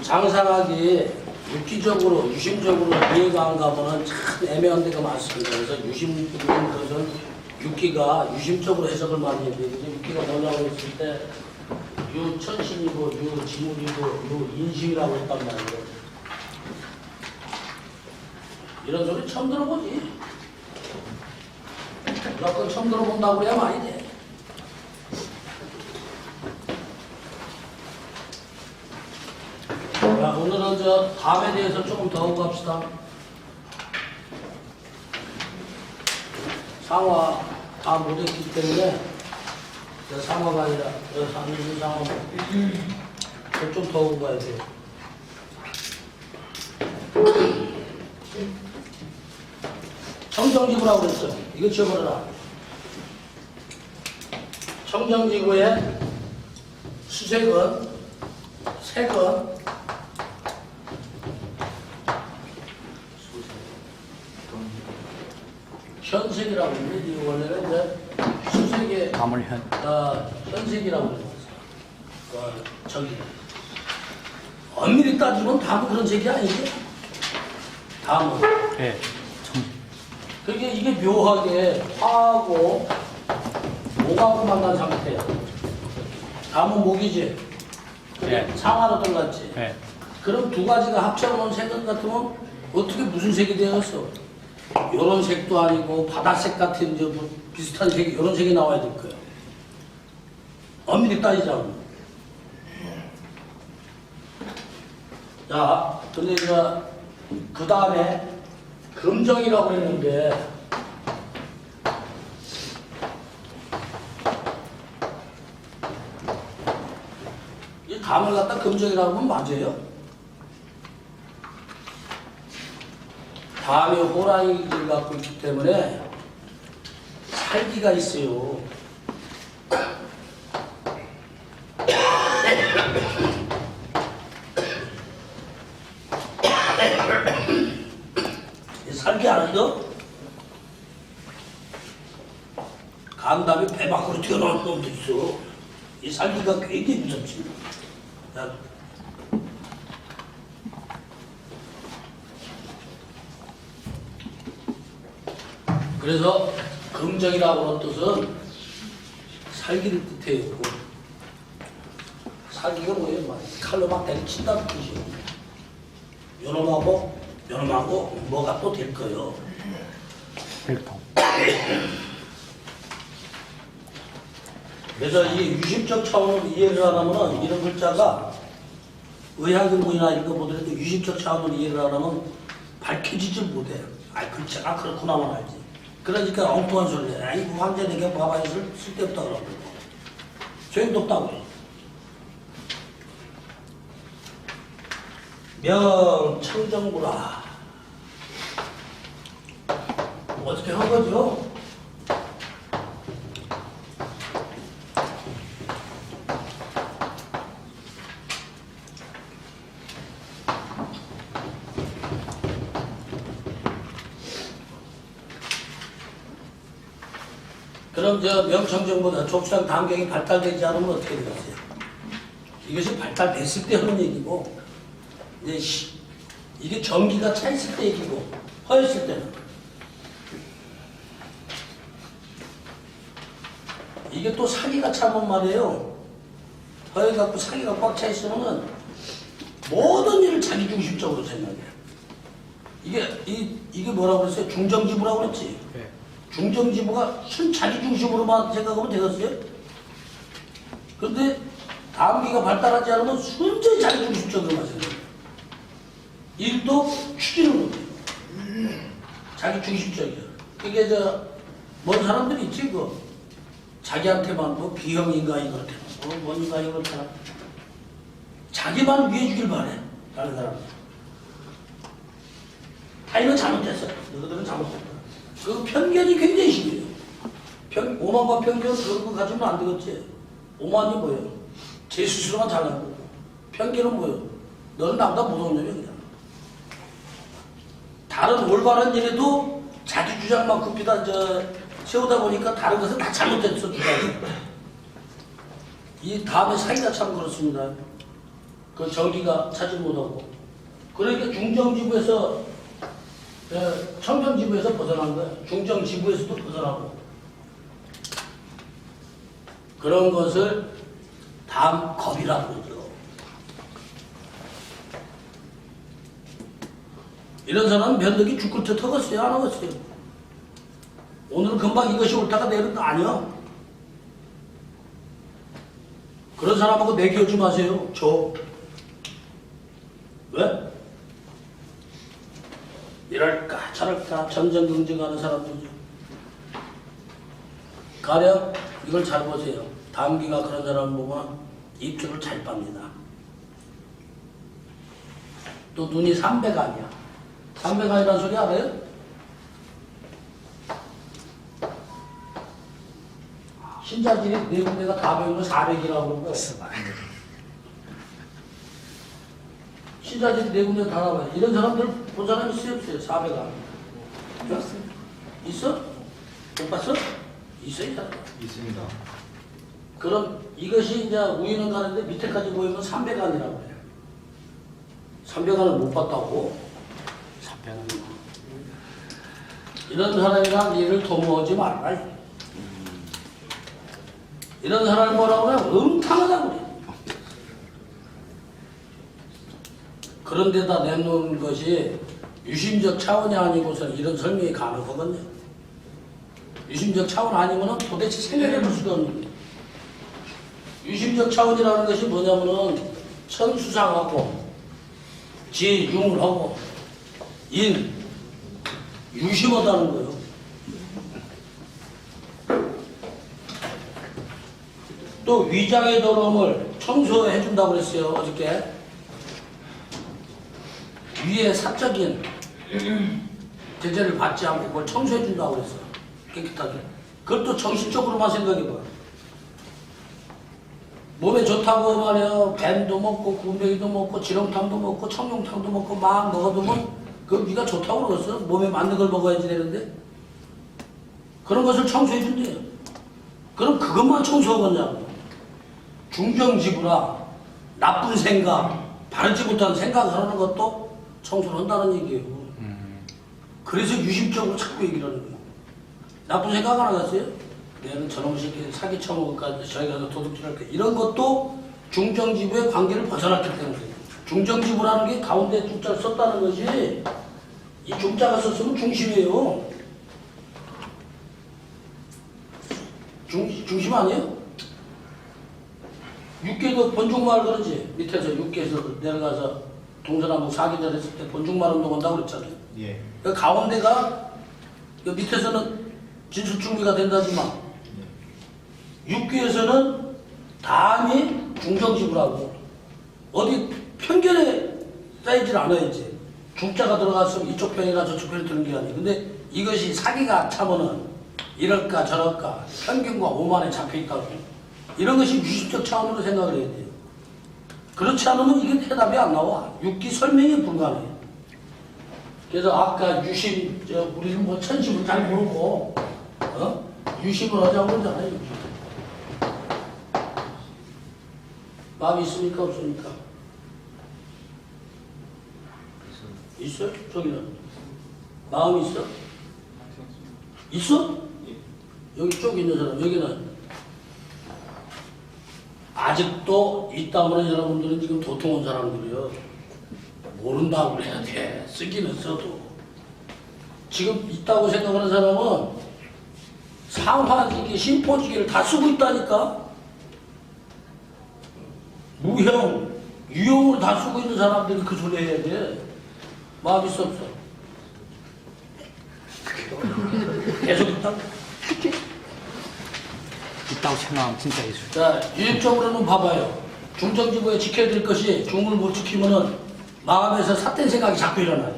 장상하기 유기적으로, 유심적으로 이해가 안 가면은 참 애매한 데가 많습니다. 그래서 유심적인 것은 유기가 유심적으로 해석을 많이 해야 되는데, 유기가 뭐냐고 했을 때 유천신이고 유지물이고 유인심이라고 했단 말이에요. 이런 소리 처음 들어보지. 무조건 처음 들어본다고 그래야 말이 돼. 자, 오늘은 저 담에 대해서 조금 더 하고 갑시다. 상화 다 못했기 때문에 상화가 아니라 상화 좀 더 하고 가야 돼요. 청정지구라고 그랬어요. 이거 지워버려라. 청정지구의 수색은 색은 현색이라고 그러는데, 이거 원래는 이제 수색의 현색이라고 그러는 거죠. 저기 엄밀히 따지면 다뭐 그런 색이 아니지. 다뭐. 네. 그게 이게 묘하게 화하고 목하고 만난 상태야. 다음은 목이지. 그게 네. 상하로 들어갔지. 네. 그럼 두 가지가 합쳐놓은 색 같으면 어떻게 무슨 색이 되었어? 요런 색도 아니고 바다색 같은 이제 뭐 비슷한 색이, 요런 색이 나와야 될 거야. 엄밀히 따지자면. 자, 근데 이제 그 다음에 금정이라고 했는데, 이 감을 갖다 금정이라고 하면 맞아요? 감이 호랑이를 갖고 있기 때문에 살기가 있어요. 살기 알아요? 감담이 배 밖으로 튀어나오는 놈도 있어. 이 살기가 굉장히 무섭지. 야. 그래서 금정이라고 하는 뜻은 살기를 뜻해요. 살기가 뭐예요? 칼로 막 때려친다는 뜻이에요. 요놈하고 뭐가 또 될 거예요. 일통. 그래서 이 유심적 차원으로 이해를 하려면 이런 글자가 의학인문이나 이런 거 보더라도 유심적 차원으로 이해를 하려면 밝혀지지 못해. 아, 글자가 그렇구나만 알지. 그러니까 엉뚱한 소리를 해. 아이, 황제에게 봐봐야 쓸데없다 그러고. 소용도 없다고. 명청정구라. 어떻게 한 거죠? 그럼 저 명청정보다 족수랑 담경이 발달되지 않으면 어떻게 되겠어요? 이것이 발달됐을 때 하는 얘기고, 이제 이게 전기가 차 있을 때 얘기고, 허였을 때는. 이게 또 사기가 차면 말이에요. 허여갖고 사기가 꽉 차 있으면은 모든 일을 자기 중심적으로 생각해. 이게 뭐라고 그랬어요? 중정지부라고 그랬지? 네. 중정지부가 순 자기 중심으로만 생각하면 되겠어요? 그런데 담기가 발달하지 않으면 순전히 자기 중심적으로만 생각해요. 일도 추진을 못해요. 자기 중심적이야. 그게 뭔 사람들이 있지, 자기한테만 비형인가이 그렇게 뭔 인가이 그렇게 자기만 위해 주길 바래. 다른 사람들. 이건 잘못했어. 너희들은 잘못했다. 그 편견이 굉장히 심해요. 오만과 편견 그런 거 가지면 안 되겠지. 오만이 뭐예요? 제 스스로만 잘나고. 편견은 뭐예요? 너는 나보다 무서운 놈이야, 그냥. 다른 올바른 일에도 자기 주장만 굽히다 세우다 보니까 다른 것은 다 잘못됐어, 주장이. 이 다음에 사기가 참 그렇습니다. 그 전기가 차지 못하고. 그러니까 중정지부에서 청정지부에서 벗어난 거야. 중정지부에서도 벗어나고. 그런 것을 담겁이라고 그러죠. 이런 사람은 면도기 죽을 듯 하겠어요? 안 하겠어요? 오늘은 금방 이것이 옳다가 내일은 아니야. 그런 사람하고 매겨지 마세요. 왜? 이럴까 저럴까 전전긍긍하는 사람들이죠. 가령 이걸 잘 보세요. 담기가 그런 사람 보면 입술을 잘 빱니다. 또 눈이 300안이야. 300안이라는 소리 알아요? 신자들이 네 군데가 다 배우면 400이라고 그러는 거예요. 신자들이 네 군데 다 나와요. 이런 사람들 본 사람 있어요? 없어요? 400안. 있어? 못 봤어? 있어요? 있습니다. 그럼 이것이 이제 우유는 가는데 밑에까지 보이면 300안이라고 해요. 300안을 못 봤다고? 300원. 이런 사람이랑 일을 도모하지 말라. 이런 사람을 뭐라고 그래? 음탕하다고 그래. 그런 데다 내놓은 것이 유심적 차원이 아니고서 이런 설명이 가능하거든요. 유심적 차원 아니면 도대체 생각해 볼 수가 없는 거예요. 유심적 차원이라는 것이 뭐냐면은 천수상하고 지융을 하고 유심하다는 거예요. 또 위장의 더러움을 청소해 준다고 그랬어요. 어저께 위에 사적인 제재를 받지 않고 그걸 청소해 준다고 그랬어요. 깨끗하게. 그것도 정신적으로만 생각해 봐. 몸에 좋다고 말이야. 뱀도 먹고 군뱅이도 먹고 지렁탕도 먹고 청룡탕도 먹고 막 먹어두면 그 네가 좋다고 그러겠어. 몸에 맞는 걸 먹어야지 되는데 그런 것을 청소해 준대요. 그럼 그것만 청소하겠냐고. 중정지부라 나쁜 생각, 바르지 못한 생각을 하는 것도 청소를 한다는 얘기예요. 그래서 유심적으로 자꾸 얘기를 하는 거예요. 나쁜 생각 안 하겠어요? 얘는 저놈 새끼 사기 쳐먹을까, 저희 가서 도둑질할까, 이런 것도 중정지부의 관계를 벗어났기 때문에. 중정지부라는 게 가운데 중자를 썼다는 것이 이 중자가 썼으면 중심이에요. 중심 아니에요? 육계도 본중말 그러지. 밑에서 육계에서 내려가서 동서남북 사기전 했을 때 본중말 운동한다고 그랬잖아요. 예. 그 가운데가 그 밑에서는 진술중미가 된다지만 육계에서는 다음이 중정지부라고 어디 편견에 쌓이질 않아야지. 중자가 들어갔으면 이쪽 편이나 저쪽 편이 드는 게 아니에요. 근데 이것이 사기가 차면은 이럴까 저럴까 편견과 오만에 잡혀있다고. 이런 것이 유심적 차원으로 생각을 해야 돼요. 그렇지 않으면 이게 해답이 안 나와. 육기 설명이 불가능해. 그래서 아까 유심, 우리는 뭐 천심을 잘 모르고, 유심을 하자고 그러잖아요. 유심. 마음이 있습니까? 없습니까? 있어요? 저기는? 마음이 있어? 있어? 여기 쪽 있는 사람, 여기는? 아직도 있다면 여러분들은 지금 도통 온 사람들이요. 모른다고 그래야 돼. 쓰기는 써도. 지금 있다고 생각하는 사람은 상하지기, 심포지기를 다 쓰고 있다니까. 무형, 유형을 다 쓰고 있는 사람들이 그 소리 해야 돼. 마음 있어 없어? 계속 있다고? 있다고 생각하면 진짜 있어요. 자, 유익적으로는 봐봐요. 중정지부에 지켜야 될 것이 중을 못 지키면은 마음에서 삿된 생각이 자꾸 일어나요.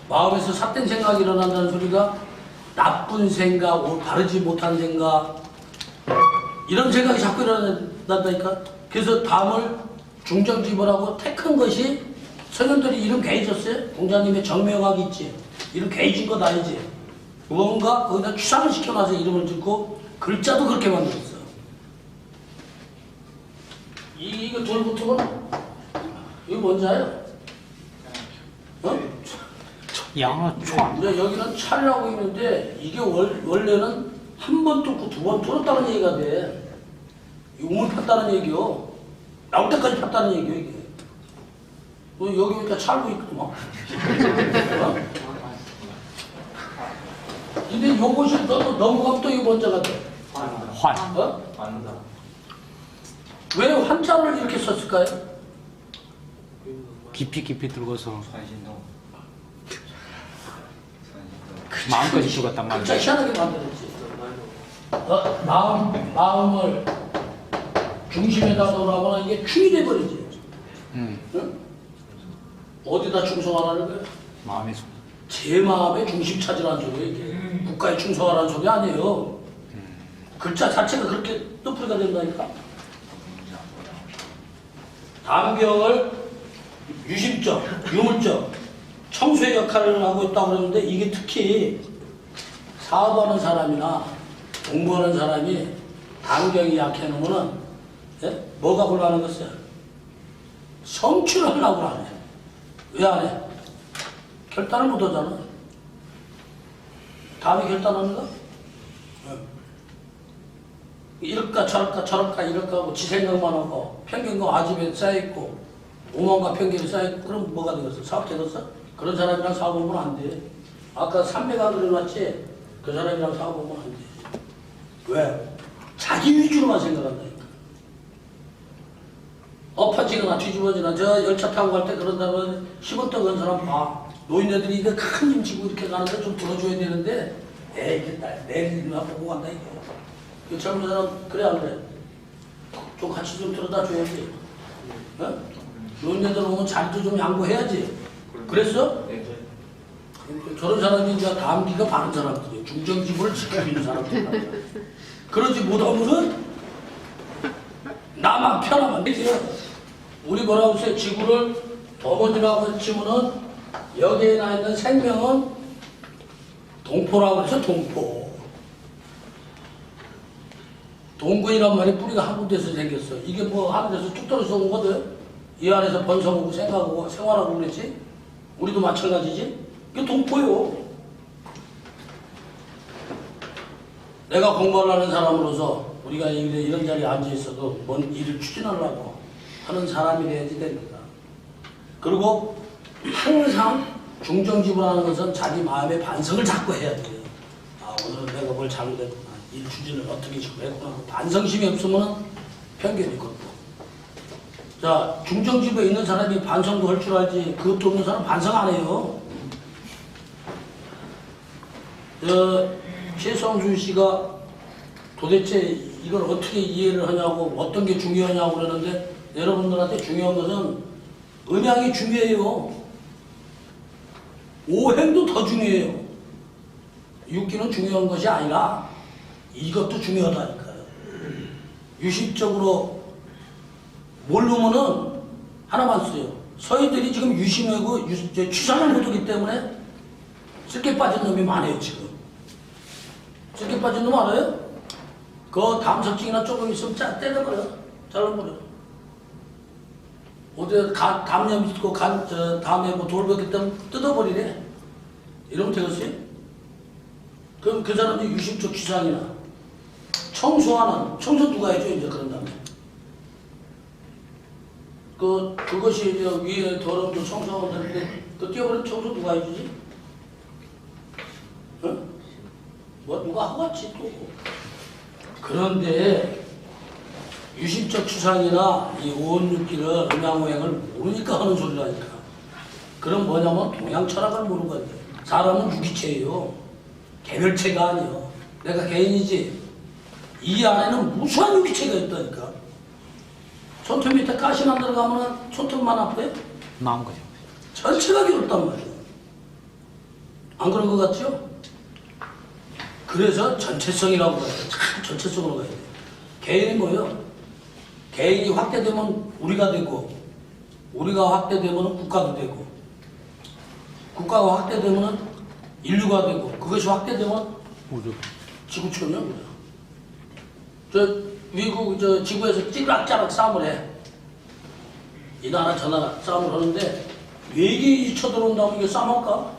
마음에서 삿된 생각이 일어난다는 소리가 나쁜 생각, 바르지 못한 생각, 이런 생각이 자꾸 일어난다니까. 그래서 담을 중정지부라고 택한 것이 선현들이 이름 괜히 줬어요? 공자님의 정명학이 있지. 이름 괜히 준 것 아니지. 무언가 거기다 추상을 시켜놔서 이름을 짓고 글자도 그렇게 만들었어. 이거 돌붙으면 이거 뭔지 알아요? 어? 양어 총. 근데 여기는 차라고 있는데 이게 원래는 한 번 뚫고 두 번 뚫었다는 얘기가 돼. 우물 팠다는 얘기요. 나올 때까지 팠다는 얘기요 이게. 여기 보니까 찰고 있구만. 어? 근데 요것이 넘어가면 또 이거 먼저 같아. 환. 어? 안다. 왜 환자를 이렇게 썼을까요? 깊이 들고서 산신동. 마음까지 죽었단 진짜 말이야. 희한하게 만들었지. 마음을 중심에다 놓으라면 이게 충이 돼버리지. 응? 어디다 충성하라는 거야? 마음의 손. 제 마음의 중심 찾으라는 소리예요. 이게. 국가에 충성하라는 소리 아니에요. 글자 자체가 그렇게 뜻풀이가 된다니까. 담경을 유심적, 유물적, 청소의 역할을 하고 있다고 그러는데 이게 특히 사업하는 사람이나 공부하는 사람이 담경이 약해놓으면 뭐가 곤란한 것이야? 성취를 하려고 안 해. 왜 안 해? 결단을 못 하잖아. 다음에 결단하는가? 이럴까 저럴까 이럴까 하고 지 생각만 하고 편견과 아집에 쌓여있고 오만과 편견이 쌓여있고 그럼 뭐가 되겠어? 사업 되겠어? 그런 사람이랑 사업하면 안 돼. 아까 300안 그려놨지? 그 사람이랑 사업하면 안 돼. 왜? 자기 위주로만 생각한다니까. 엎어지거나 뒤집어지거나 저 열차 타고 갈 때 그런다면 10원 떡은 사람 봐. 노인네들이 이거 큰 짐 지고 이렇게 가는데 좀 들어줘야 되는데 에이 내일 일이나 보고 간다 이거. 그 젊은 사람 그래 안 그래? 좀 같이 좀 들어다 줘야지. 어? 노인네들 오면 자리도 좀 양보해야지. 그랬어? 네. 저런 사람이 이제 감기가 바른 사람들이에요. 중정지구를 지키고 있는 사람들이에요. 그러지 못하면은 나만 편하면 되지. 우리 뭐라고 했어요? 지구를 어머니라고 치면은 여기에 나 있는 생명은 동포라고 해서 동포. 동근이란 말이 뿌리가 한 군데서 생겼어. 이게 뭐 하늘에서 뚝 떨어져 온 거든. 이 안에서 번성하고 생각하고 생활하고 그랬지. 우리도 마찬가지지. 이게 동포요. 내가 공부를 하는 사람으로서 우리가 이런 자리에 앉아 있어도 뭔 일을 추진하려고 하는 사람이 돼야지 됩니다. 그리고 항상 중정지불하는 것은 자기 마음의 반성을 자꾸 해야 돼요. 아, 오늘은 내가 뭘 잘못했구나. 일 추진을 어떻게 지금 했구나. 반성심이 없으면 편견이 걷고. 자, 중정지부에 있는 사람이 반성도 할 줄 알지. 그것도 없는 사람 반성 안 해요. 최성준 씨가 도대체 이걸 어떻게 이해를 하냐고 어떤 게 중요하냐고 그러는데 여러분들한테 중요한 것은 음양이 중요해요. 오행도 더 중요해요. 육기는 중요한 것이 아니라 이것도 중요하다니까요. 유심적으로 모르면은 하나만 써요. 서희들이 지금 유심하고 추산을 못하기 때문에 쓸게 빠진 놈이 많아요 지금. 쓸게 빠진 놈 알아요? 그 담석증이나 조금 있으면 때려버려. 잘라버려. 어디 담염 있고 담에 뭐 돌벽이 때문에 뜯어버리래. 이러면 되겠어요? 그럼 그 사람이 유심적 취상이나 청소 누가 해줘 이제 그런 다음에. 그것이 이제 위에 더러움도 청소하고 되는데 그 뛰어버린 청소 누가 해주지? 어? 뭐 누가 하고 왔지 또. 그런데 유심적 추상이나 이 오온육기를 음양오행을 모르니까 하는 소리라니까. 그럼 뭐냐면 동양 철학을 모르는 건데 사람은 유기체예요. 개별체가 아니에요. 내가 개인이지. 이 안에는 무수한 유기체가 있다니까. 손톱 밑에 가시 만들어 가면은 손톱만 아파요? 마음까지. 전체가 괴롭단 말이에요. 안 그런 것 같죠? 그래서 전체성이라고 해요. 참 전체성으로 가야 돼요. 개인이 뭐예요? 개인이 확대되면 우리가 되고, 우리가 확대되면 국가도 되고, 국가가 확대되면 인류가 되고, 그것이 확대되면 우주. 지구촌이요. 저 미국 지구에서 찌락짜락 싸움을 해. 이 나라 저 나라 싸움을 하는데 외계인이 쳐들어온다고 이게 싸움할까?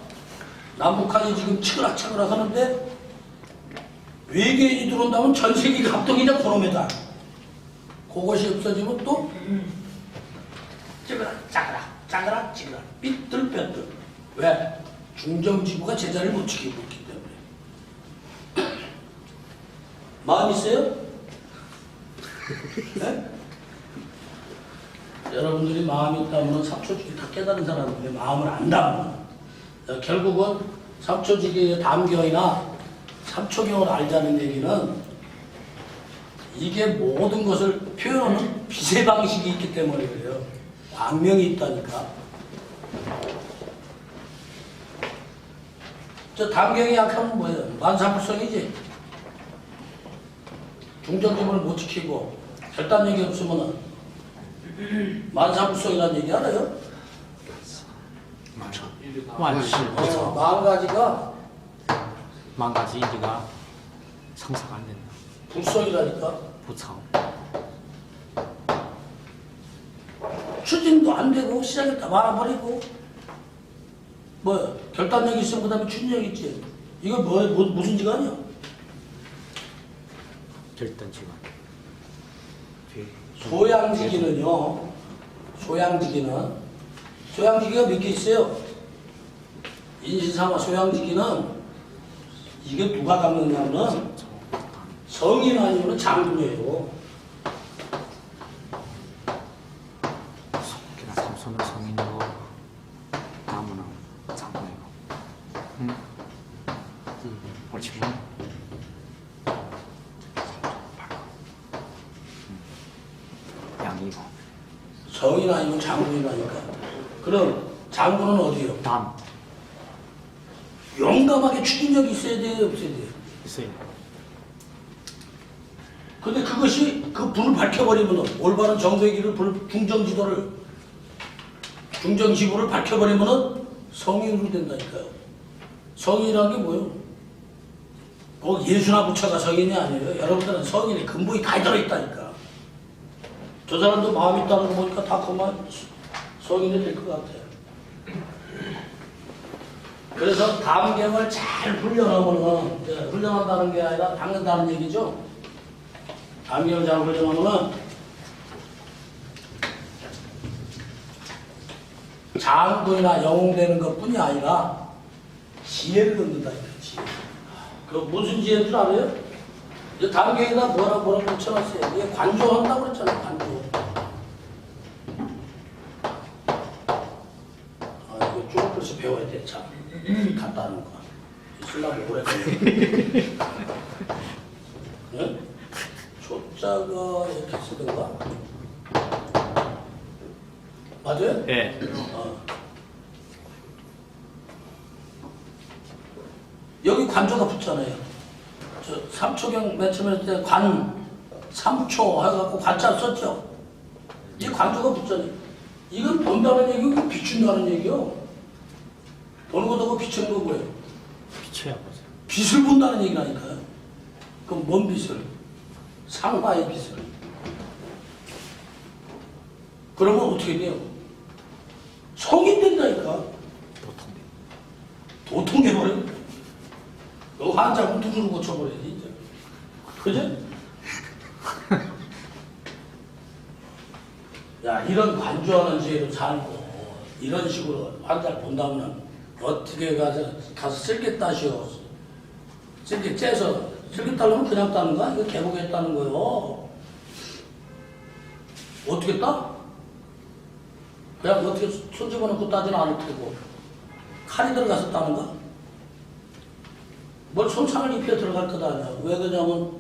남북한이 지금 치그락치그락 하는데 외계인이 들어온다면 전 세계 합동이냐 그놈에다. 그것이 없어지면 또 찌그락 짜그락 짜그락 찌그락 삐뚤빼뚤. 왜? 중정지구가 제자리를 못 지키고 있기 때문에. 마음 있어요? 네? 여러분들이 마음이 있다면 삼초지기 다 깨달은 사람인데 마음을 안다면 결국은 삼초지기의 담경이나 삼초경을 알자는 얘기는 이게 모든 것을 표현하는 빛의 방식이 있기 때문에 그래요. 광명이 있다니까. 저 담경이 약하면 뭐예요? 만사불성이지. 중정지문을 못 지키고 결단력이 없으면은 만사불성이라는 얘기 알아요? 완시 마음가지가 망가지 인지가 성사가 안 된다. 불성이라니까. 부상. 추진도 안 되고 시작했다 말아버리고 뭐 결단력이 있으면 그 다음에 추진력이 있지. 이거 무슨 지간이야? 결단 지간. 소양지기는요. 소양지기가 몇 개 있어요. 인신상화 소양지기는 이게 누가 담느냐면 성인 아니면 장군이에요. 그냥 삼손은 성인이고 나무는 장군이고. 응? 옳지 뭐. 양이고. 성인 아니면 장군이라니까. 그럼 장군은 어디요? 남 용감하게 추진력이 있어야 돼요, 없어야 돼요? 있어요. 근데 그것이 그 불을 밝혀버리면 올바른 정도의 길을 중정지도를 중정지구를 밝혀버리면 성인으로 된다니까요. 성인이라는 게 뭐예요? 꼭 예수나 부처가 성인이 아니에요. 여러분들은 성인의 근본이 다 들어있다니까. 저 사람도 마음이 있다는 거 보니까 다 그만 성인이 될 것 같아요. 그래서 감경을 잘 훈련하면은, 훈련한다는 게 아니라 닦는다는 얘기죠. 감경을 잘 훈련하면은 장군이나 영웅되는 것 뿐이 아니라 지혜를 얻는다니까, 지혜. 그 무슨 지혜인 줄 알아요? 이 감경에다 뭐라고 붙여놨어요. 이게 관조한다고 그랬잖아요, 관조. 이거 쭉 글씨 배워야 돼, 참. 갔다 하는 거. 쓰려고 오래 걸려. 응? 조자가 이렇게 쓰던가? 맞아요? 예. 여기 관조가 붙잖아요. 저 삼초경 맨 처음에 할 때 관, 삼초 해갖고 관자 썼죠? 이 관조가 붙잖아요. 이건 본다는 얘기고 비춘다는 얘기요. 보는 것도 고 비추는 거 뭐예요? 비춰야 보세요. 빛을 본다는 얘기라니까요. 그럼 뭔 빛을? 상화의 빛을. 그러면 어떻게 돼요? 성인 된다니까. 보통돼. 도통해버려. 너 환자면 두루루 고쳐버려야지, 이제. 그죠? 야, 이런 관조하는 죄로 살고, 이런 식으로 환자를 본다면 어떻게 가서 쓸게 따시오. 쓸게 째서, 쓸게 따려면 그냥 따는 거야? 이거 개복했다는 거요. 어떻게 따? 그냥 어떻게 손 집어넣고 따지는 않을 테고. 칼이 들어가서 따는가? 뭘 손상을 입혀 들어갈 것 아니야. 왜 그러냐면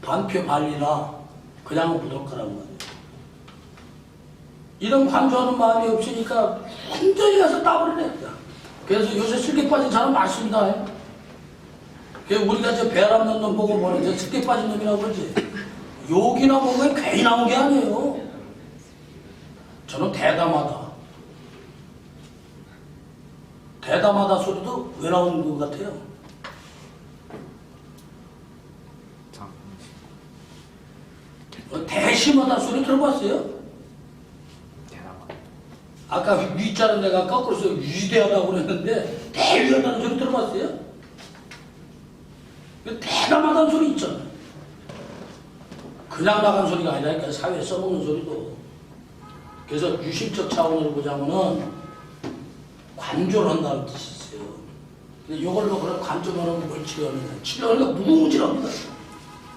반표 발리나 그냥은 부족하라는 거야. 이런 관조하는 마음이 없으니까 완전히 가서 따버리네. 그래서 요새 슬기 빠진 사람 많습니다. 우리가 저 배람 넣는 놈 보고 보는 저 슬기 빠진 놈이라고 그러지. 욕이나 보고 괜히 나온 게 아니에요. 저는 대담하다. 대담하다 소리도 왜 나오는 것 같아요? 대심하다 소리 들어봤어요? 대담하다. 아까 위자는 내가 거꾸로 써 위대하다고 그랬는데 대위하다는 소리 들어봤어요? 대담하다는 소리 있잖아요. 그냥 나간 소리가 아니라니까 사회에 써먹는 소리도. 그래서 유심적 차원으로 보자면은 관조를 한다는 뜻이 있어요. 근데 이걸로 그런 관조를 하는 뭘 치료하느냐. 치료하는 거 무궁무진합니다.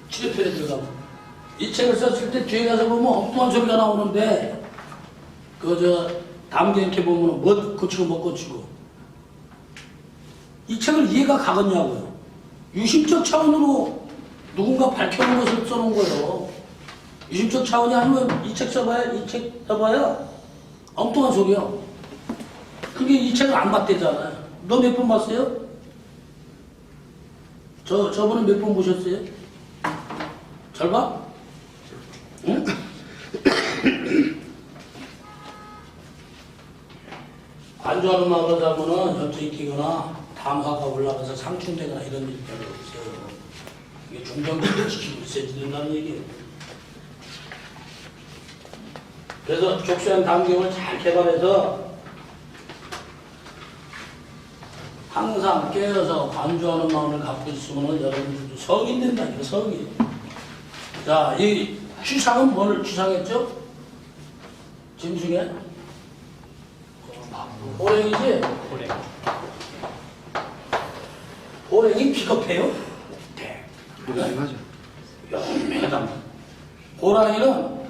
치료편에 들어가면. 이 책을 썼을 때 뒤에 가서 보면 엉뚱한 소리가 나오는데 다음 게 이렇게 보면 뭐 고치고 못 고치고. 이 책을 이해가 가겠냐고요. 유심적 차원으로 누군가 밝혀놓은 것을 써놓은 거예요. 유심적 차원이 아니면 이 책 써봐야, 이 책 써봐야 엉뚱한 소리야. 그게 이 책을 안 봤대잖아요. 너 몇 번 봤어요? 저번에 몇 번 보셨어요? 절반? 응? 관조하는 마음을 잡으면 전투에 끼거나 담화가 올라가서 상충되거나 이런 일이 별로 없어요. 이게 중정기를 지키고 있어야 된다는 얘기예요. 그래서 족쇄한 단계를 잘 개발해서 항상 깨어서 관조하는 마음을 갖고 있으면 여러분들도 성인 된다니까, 성인. 자, 이 추상은 뭘 추상했죠? 짐승에? 호랭이지? 호랭이 비겁해요? 네. 유명하죠. 유명하다. 호랑이는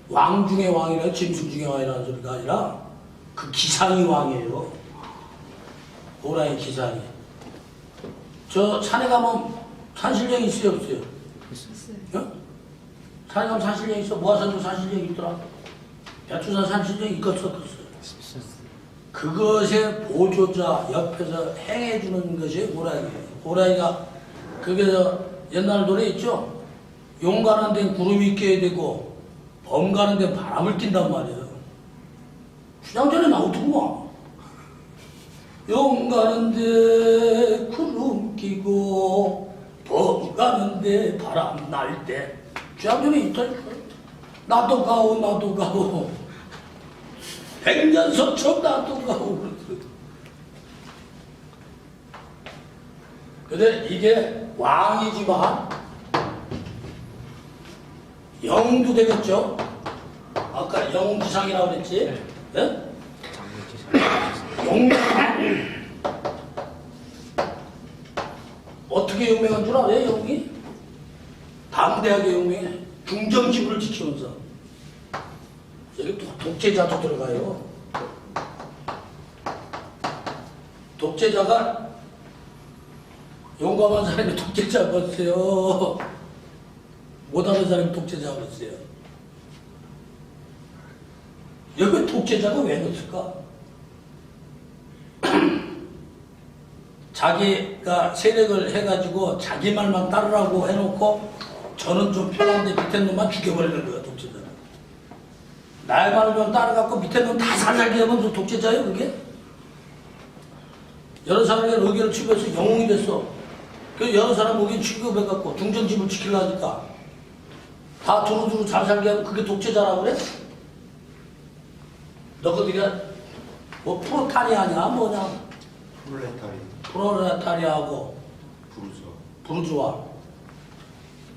왕 중의 왕이라 짐승 중의 왕이라는 소리가 아니라 그 기상이 왕이에요. 호랑이 기상이. 산에 가면 산신령 있어요, 없어요? 있어요. 어? 산에 가면 산신령 있어. 모아산도 산신령 있더라. 배추산 산신령 있었었어요. 그것의 보조자 옆에서 행해주는 것이 호랑이에요. 호랑이가 그게 옛날 노래 있죠? 용 가는 데는 구름이 껴야 되고 범 가는 데는 바람을 띈단 말이에요. 주장전에 나오더구만. 용 가는데 구름 끼고 범 가는데 바람 날 때 주장전에 있다니까. 나도 가오 나도 가오 백년서청 나도 가오. 근데 이게 왕이지만 영도 되겠죠? 아까 영지상이라고 그랬지? 네? 용맹. 어떻게 용맹한 줄 알아요, 영이? 당대하게 용맹해. 중정지부를 지키면서. 여기 독재자도 들어가요. 독재자가 용감한 사람이 독재자가 없어요. 못하는 사람이 독재자가 없어요. 여기 독재자가 왜 넣었을까? 자기가 세력을 해가지고 자기 말만 따르라고 해놓고 저는 좀 편한데 밑에 놈만 죽여버리는 거야, 독재자는. 나의 말만 따라갖고 밑에 놈 다 살살게 하면 저 독재자예요, 그게? 여러 사람의 의견을 취급해서 영웅이 됐어. 그 여러 사람 의견 취급해갖고 중정집을 지키려니까 다 두루두루 잘 살게 하면 그게 독재자라고 그래? 너희들이가 뭐 프로타리아냐 뭐냐? 프롤레타리아하고 부르주아.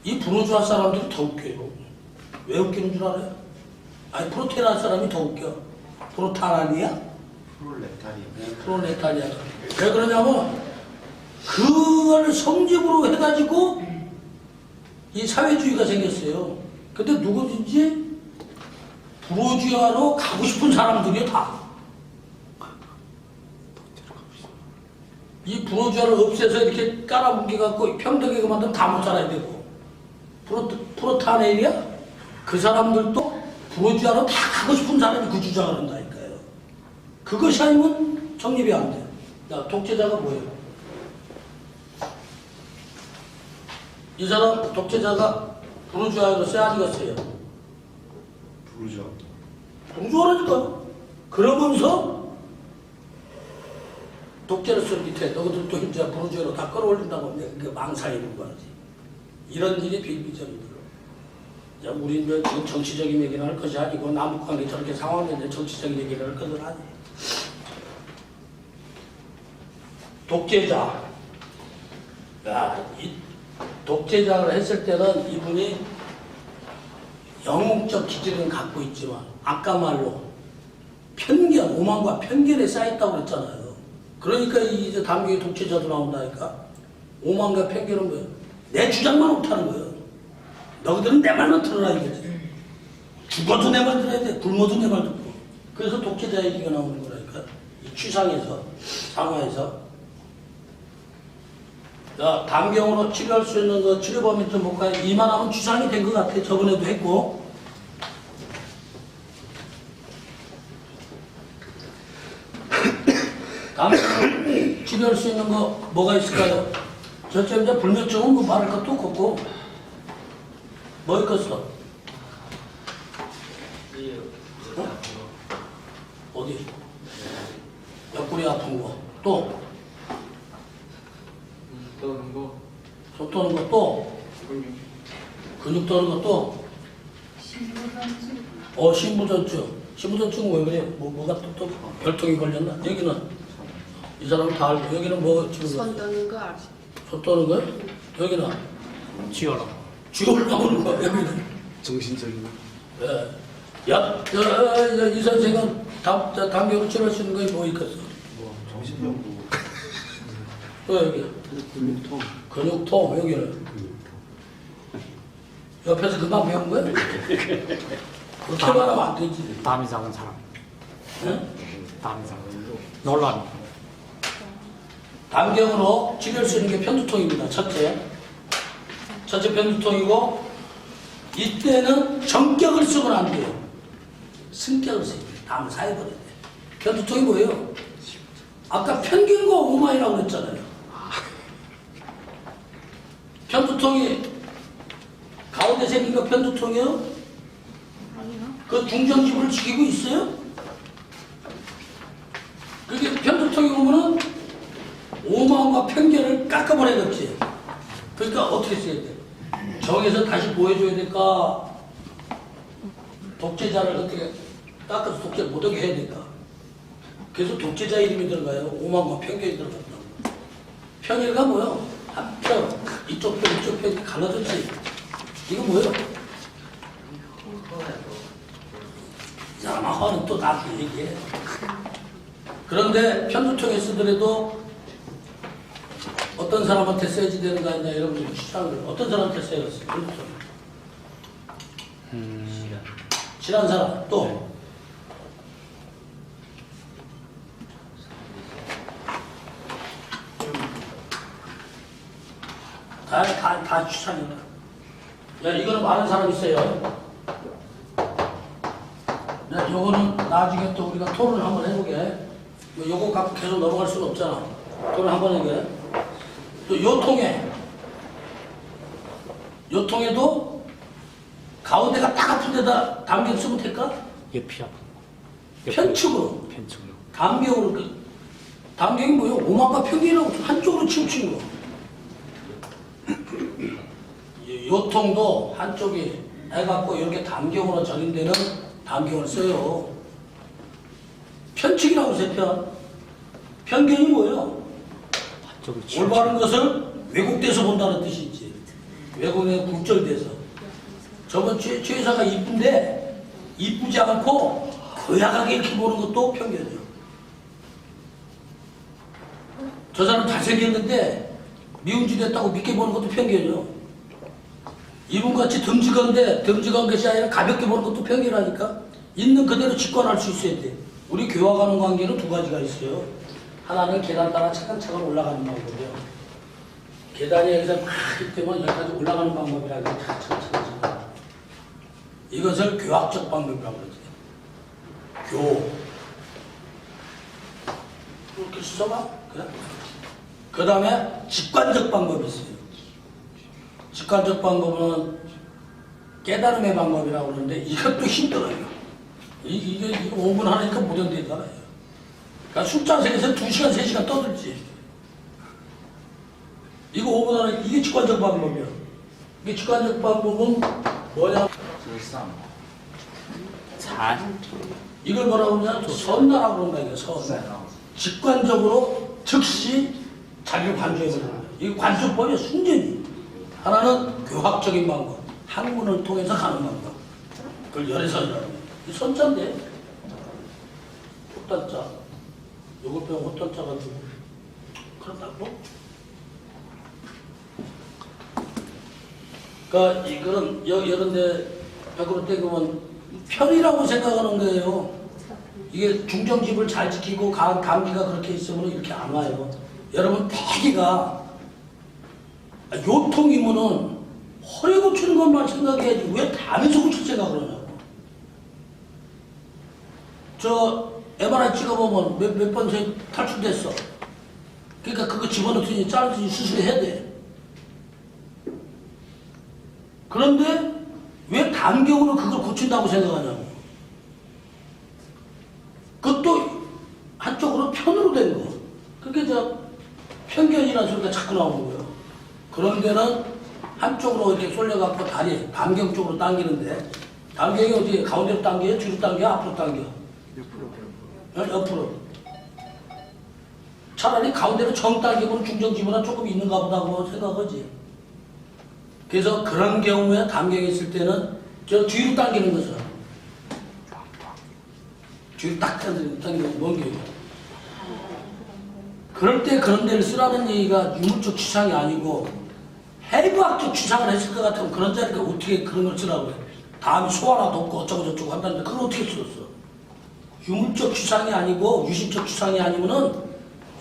이 부르주아 사람들이 더 웃겨요. 왜 웃기는 줄 알아요? 아니 프로테라 사람이 더 웃겨. 프로타라니아? 프롤레타리아. 왜 그러냐면 그걸 성집으로 해가지고 이 사회주의가 생겼어요. 근데 누구든지 부르주아로 가고 싶은 사람들이요, 다. 이 부르주아를 없애서 이렇게 깔아뭉개갖고 평등하게 만들면 다 못 살아야 되고. 프로타네리아? 그 사람들도 부르주아로 다 가고 싶은 사람이 그 주장을 한다니까요. 그것이 아니면 성립이 안 돼요. 자, 독재자가 뭐예요? 이 사람 독재자가 부르주아로 써야지가 써요. 부르주아라니까요. 그러면서 독재로서 밑에 너희들도 이제 부르주아로 다 끌어올린다고 하면 그게 망상이 있는 거지. 이런 일이 비일비재미들어. 야, 우리 지금 정치적인 얘기를 할 것이 아니고 남북관계 저렇게 상황인데 정치적인 얘기를 할 것은 아니에요. 독재자. 야, 이 독재자를 했을 때는 이분이 영웅적 기질은 갖고 있지만 아까 말로 편견, 오만과 편견에 쌓였다고 그랬잖아요. 그러니까 이제 담경의 독재자도 나온다니까. 오만과 편견은 뭐예요? 내 주장만 못하는 거예요. 너희들은 내 말만 들어라 이거지. 죽어도 내 말 들어야 돼. 굶어도 내 말 듣고. 그래서 독재자 얘기가 나오는 거라니까. 이 추상에서, 상화에서. 자, 담경으로 치료할 수 있는 거 치료 범위 좀 볼까요? 이만하면 추상이 된 것 같아. 저번에도 했고. 담경으로 치료할 수 있는 거 뭐가 있을까요? 저쪽 이제 불면증은 뭐 말할 것도 없고. 뭐 있겠어? 어? 어디? 옆구리 아픈 거. 또? 떠는 거, 손 떠는 거 또? 근육 떠는 거 또? 신부전증. 신부전증은 왜 그래? 뭐가 또 별통이 걸렸나? 여기는 이 사람 다 알고 여기는 뭐 지금 손 떠는 거 알지? 손 떠는 거야? 여기는 쥐어라. 쥐 올라오는 거야. 여기는. 정신적인 예. 야, 이 선생은 담경으로 치료할 수 있는 거 뭐 있겠어? 정신병도, 또 여기 근육통, 근육통 여기는 옆에서 금방 배운 거야? 그렇게 말하면 안 되지. 담이 작은 사람. 응? 담이 작은 사람. 논란. 담경으로 치료할 수 있는 게 편두통입니다. 첫째 편두통이고 이때는 정격을 쓰면 안 돼요. 승격을 써야 돼요. 담을 사해버려야 돼요. 편두통이 뭐예요? 아까 편견과 오만이라고 그랬잖아요. 편두통이 가운데 생긴 거 편두통이요? 그 중정집을 지키고 있어요? 그게 편두통이 오면은 오만과 편견을 깎아버려야겠지. 그러니까 어떻게 써야 돼? 저기서 다시 보여줘야 될까? 독재자를 어떻게 깎아서 독재 못하게 해야 될까? 그래서 독재자 이름이 들어가요. 오만과 편견이 들어간다고. 편의가 뭐요? 한편, 이쪽 편, 이쪽 편 갈라졌지. 이거 뭐예요? 이 사람아 허는 또 나도 얘기해. 그런데 편두통에 쓰더라도 어떤 사람한테 써야지 되는 거 아니냐 여러분들이 추천을 어떤 사람한테 써야 겠어요? 편두통. 친한 사람 또 다 추천이야. 야 이거는 많은 사람 있어요. 야 요거는 나중에 또 우리가 토론을 한번 해보게. 요거 갖고 계속 넘어갈 수는 없잖아. 토론 한번 해보게. 또 요통에도 가운데가 딱 아픈 데다 담경 쓰면 될까? 옆이 아픈 거. 편측으로. 편측으로. 담경으로. 담경이 뭐예요? 오만과 편견이라고 한쪽으로 치우치는 거. 요통도 한쪽이 해갖고 이렇게 담경으로 적인 데는 담경을 써요. 편측이라고 써요. 편견이 뭐예요? 한쪽으로 치우쳐. 올바른 것을 왜곡돼서 본다는 뜻이 있지. 왜곡에 굴절돼서. 저번 최여사가 이쁜데 이쁘지 않고 고약하게 이렇게 보는 것도 편견이에요. 저 사람 잘생겼는데 미움짓 했다고 믿게 보는 것도 편견이에요. 이분같이 듬직한데 듬직한 것이 아니라 가볍게 보는 것도 편견하니까 있는 그대로 직관할 수 있어야 돼. 우리 교화하는 관계는 두 가지가 있어요. 하나는 계단 따라 차근차근 올라가는 방법이요. 계단이 여기서 막 있기 때문에 여기까지 올라가는 방법이라는 게 차근차근. 이것을 교학적 방법이라고 그러지. 이렇게 써봐. 그래? 그 다음에 직관적 방법이 있어요. 직관적 방법은 깨달음의 방법이라고 그러는데 이것도 힘들어요. 이게 5분 하니까 무전되잖아요. 그러니까 숫자 세계에서 2시간, 3시간 떠들지. 이거 5분 하니까 이게 직관적 방법이야. 이게 직관적 방법은 뭐냐? 잘. 이걸 뭐라고 그러냐? 선나라고 그런다, 이게 선. 직관적으로 즉시 자기를 관조해버리는 거예요. 이 관조법이 순전히. 하나는 교학적인 방법, 학문을 통해서 가는 방법. 그걸 열애선이라고 해요. 이 선자인데, 호탄자. 요걸 빼면 호탄자 가지고. 그렇다고? 그러니까 이거는 이런데 100으로 떼보면 편이라고 생각하는 거예요. 이게 중정집을 잘 지키고 감기가 그렇게 있으면 이렇게 안 와요. 여러분 대기가 요통이면은 허리 고치는 것만 생각해야지 왜 담에서 고칠 생각을 하냐고. 저 MRI 찍어보면 몇 번 탈출됐어. 그러니까 그거 집어넣더니 자르더니 수술해야 돼. 그런데 왜 담경으로 그걸 고친다고 생각하냐고. 그것도 한쪽으로 편으로 된 거. 그게 편견이라는 소리가 자꾸 나오는 거예요. 그런 데는 한쪽으로 이렇게 쏠려갖고 다리, 담경 쪽으로 당기는데, 담경이 어디 가운데로 당겨요? 뒤로 당겨요? 앞으로 당겨요? 옆으로. 차라리 가운데로 정 당기면 중정지보다 조금 있는가 보다고 생각하지. 그래서 그런 경우에 담경이 있을 때는 저 뒤로 당기는 거죠. 뒤로 딱 당기는 먼 경우. 그럴 때 그런 데를 쓰라는 얘기가 유물적 추상이 아니고 해부학적 추상을 했을 것 같으면 그런 자리가 어떻게 그런 걸 쓰라고 그래. 다음에 소 하나 덮고 어쩌고 저쩌고 한다는데 그걸 어떻게 썼어. 유물적 추상이 아니고 유심적 추상이 아니면은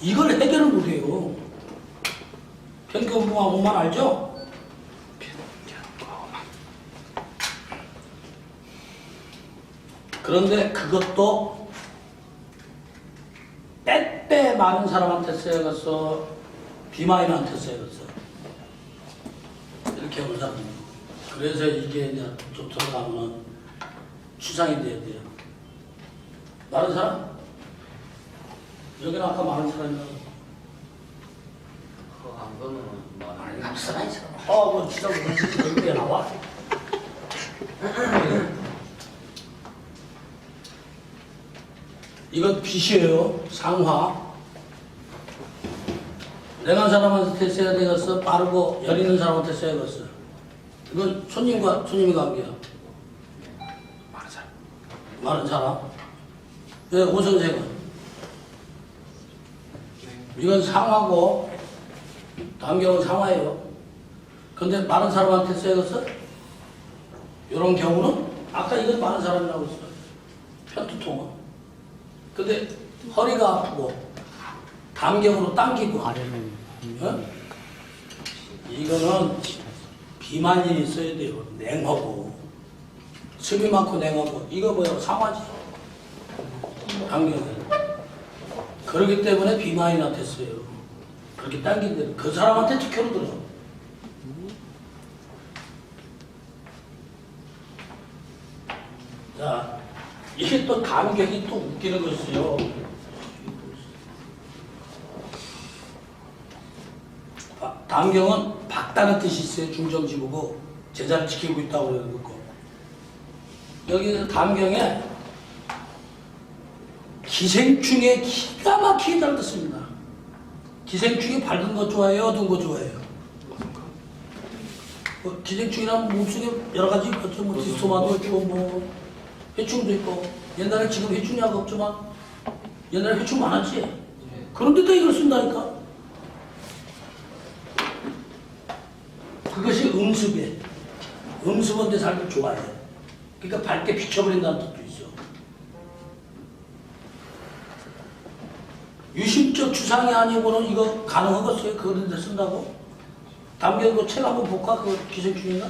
이걸 해결을 못해요. 편견부하고만 알죠? 그런데 그것도 빼빼 많은 사람한테 써야겠어. 비마인한테 써야겠어. 이렇게 하는 사람. 그래서 이게 이제 좀 들어가면 추상이 돼야 돼요. 많은 사람? 여기는 아까 많은 사람이라고. 안 거는 많이 간 사람이 있어. 뭐 진짜 여기에 나와? 이건 빛이에요. 상화. 냉한 사람한테 써야 되겠어. 빠르고 열 있는 사람한테 써야겠어. 이건 손님과 손님의 관계야. 많은 사람. 많은 사람. 네, 오 선생은. 이건 상화고, 담경은 상화예요. 근데 많은 사람한테 써야겠어? 이런 경우는, 아까 이건 많은 사람이라고 했어요. 편두통은. 근데 허리가 아프고, 담경으로 당기고, 아래는 어? 이거는 비만이 있어야 돼요. 냉하고, 습이 많고 냉하고, 이거 뭐야? 상화지. 담경은. 그렇기 때문에 비만이 나타났어요. 그렇게 당긴데 그 사람한테 특효로 들어. 자, 이게 또 감격이 또 웃기는 것이요. 담경은 박다는 뜻이 있어요. 중정지보고 제자를 지키고 있다고 그러는 거고. 여기 담경에 기생충에 기가 막히게 잘 듣습니다. 기생충이 밝은 것 좋아해요? 어두운 것 좋아해요? 기생충이란 몸속에 여러 가지 있겠죠. 뭐 디스토마도 있고, 뭐 해충도 있고. 옛날에 지금 해충약 없지만 옛날에 해충 많았지. 그런데도 이걸 쓴다니까. 그것이 음습이에요. 음습한테 살기 좋아해. 그러니까 밝게 비춰버린다는 뜻도 있어. 유심적 추상이 아니고는 이거 가능하겠어요? 그런데 쓴다고? 담겨 그 책 한번 볼까? 그 기생충이나?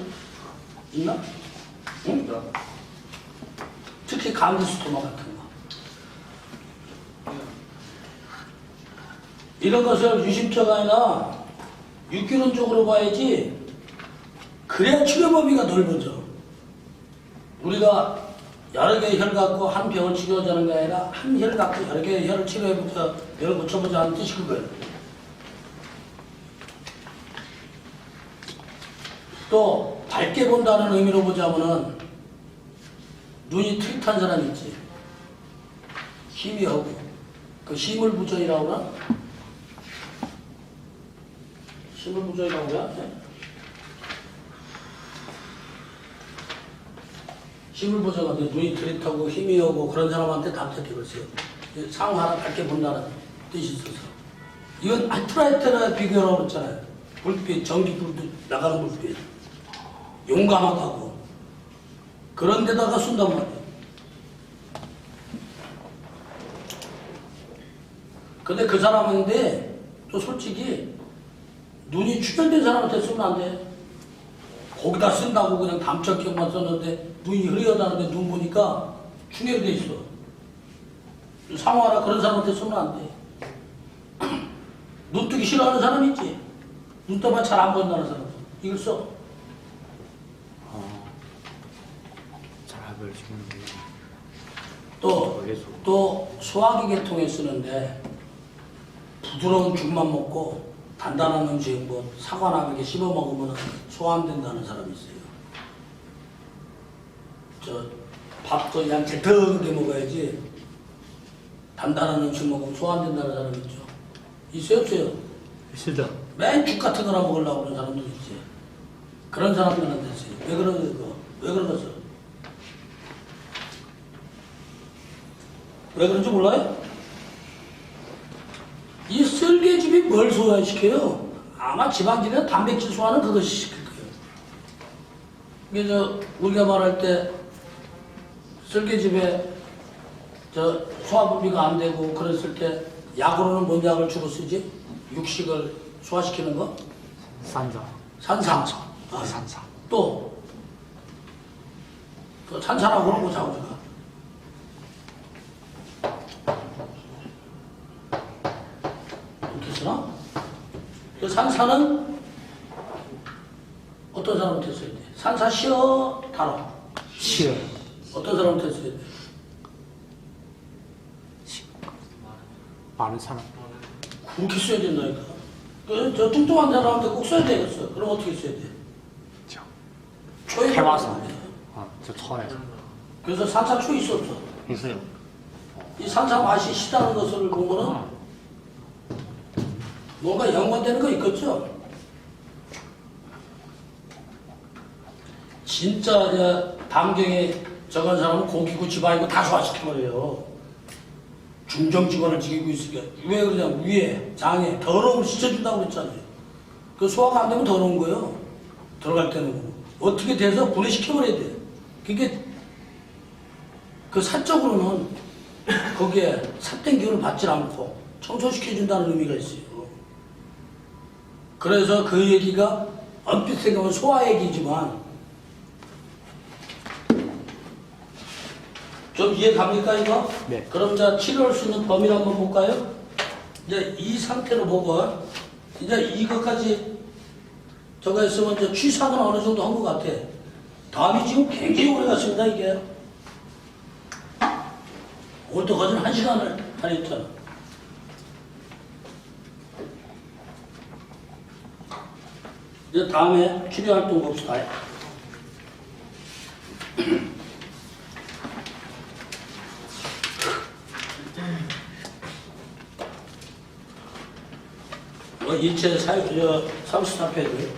있나? 응? 특히 감기스토마 같은 거. 이런 것을 유심적 아니라 육균론적으로 봐야지. 그래야 치료 범위가 넓어져. 우리가 여러 개의 혈 갖고 한 병을 치료하자는 게 아니라 한 혈 갖고 여러 개의 혈을 치료해보자, 혈을 고쳐보자 하는 뜻이 그거예요. 또 밝게 본다는 의미로 보자면은 눈이 트릿한 사람 있지. 희미하고 그 희물부전이라고 그러나? 희물부전이라고 그러나? 네? 희물부전한테 눈이 트릿하고 희미하고 그런 사람한테 담택기를 써요. 상하나 밝게 본다는 뜻이 있어서. 이건 알트라이트나 비교라고 그랬잖아요. 불빛, 전기불빛, 나가는 불빛. 용감하다고. 그런 데다가 쓴단 말이에요. 근데 그 사람인데 또 솔직히 눈이 출혈된 사람한테 쓰면 안 돼. 거기다 쓴다고 그냥 담적격만 썼는데 눈이 흐려다는데 눈 보니까 충혈돼 있어. 상화라 그런 사람한테 쓰면 안 돼. 눈 뜨기 싫어하는 사람 있지. 눈 떠봐 잘 안 보인다는 사람. 이걸 써. 잘 알려주는데. 또 소화기 계통에 쓰는데 부드러운 죽만 먹고 단단한 음식 뭐 사과나 이렇게 씹어 먹으면 소화 안 된다는 사람이 있어요. 저 밥도 그냥 질퍽하게 먹어야지 단단한 음식 먹으면 소화 안 된다는 사람 있죠. 있어요 없어요? 있습니다. 맨 죽 같은 거나 먹으려고 그러는 사람도 있지. 그런 사람들은 됐어요. 왜 그러는 거? 왜 그러겠어? 왜 그런지 몰라요? 이 쓸개즙이 뭘 소화시켜요? 아마 지방질이나 단백질 소화는 그것이 시킬 거예요. 그래서 우리가 말할 때 쓸개즙에 저 소화 분비가 안 되고 그랬을 때 약으로는 뭔 약을 주로 쓰지? 육식을 소화시키는 거? 산자. 산사. 산사. 또 산사라고는 보자고 제가. 이렇게 쓰나? 그 산사는 어떤 사람한테 써야 돼? 산사 쉬어 달아. 시어. 어떤 사람한테 써야 돼? 많은 사람. 그렇게 써야 된다니까. 저 뚱뚱한 사람한테 꼭 써야 되겠어. 그럼 어떻게 써야 돼? 초에 해와서. 저 처에. 그래서 산사 초 있어 없어? 있어요. 이 산사 맛이 시다는 것을 보면은 뭔가 연관되는 거 있겠죠? 진짜 담경에 저건 사람은 고기고 지방이고 다 소화시켜버려요. 중정지관을 지키고 있으니까. 왜 그러냐? 위에, 장에 더러움을 씻어준다고 그랬잖아요. 그 소화가 안 되면 더러운 거예요. 들어갈 때는. 어떻게 돼서 분해시켜버려야 돼. 그게 그 사적으로는 거기에 삿된 기운을 받지 않고 청소시켜준다는 의미가 있어요. 그래서 그 얘기가 얼핏 생각하면 소화 얘기지만 좀 이해 갑니까 이거? 네. 그럼 자 치료할 수 있는 범위를 한번 볼까요? 이제 이 상태로 보고 이제 이것까지 저거 했으면 이제 취사는 어느 정도 한 것 같아. 다음이 지금 굉장히 오래 갔습니다 이게. 오늘도 거진 1시간을 하랬잖아. 이제 다음에 치료 활동 봅시다. 일체 34페이지.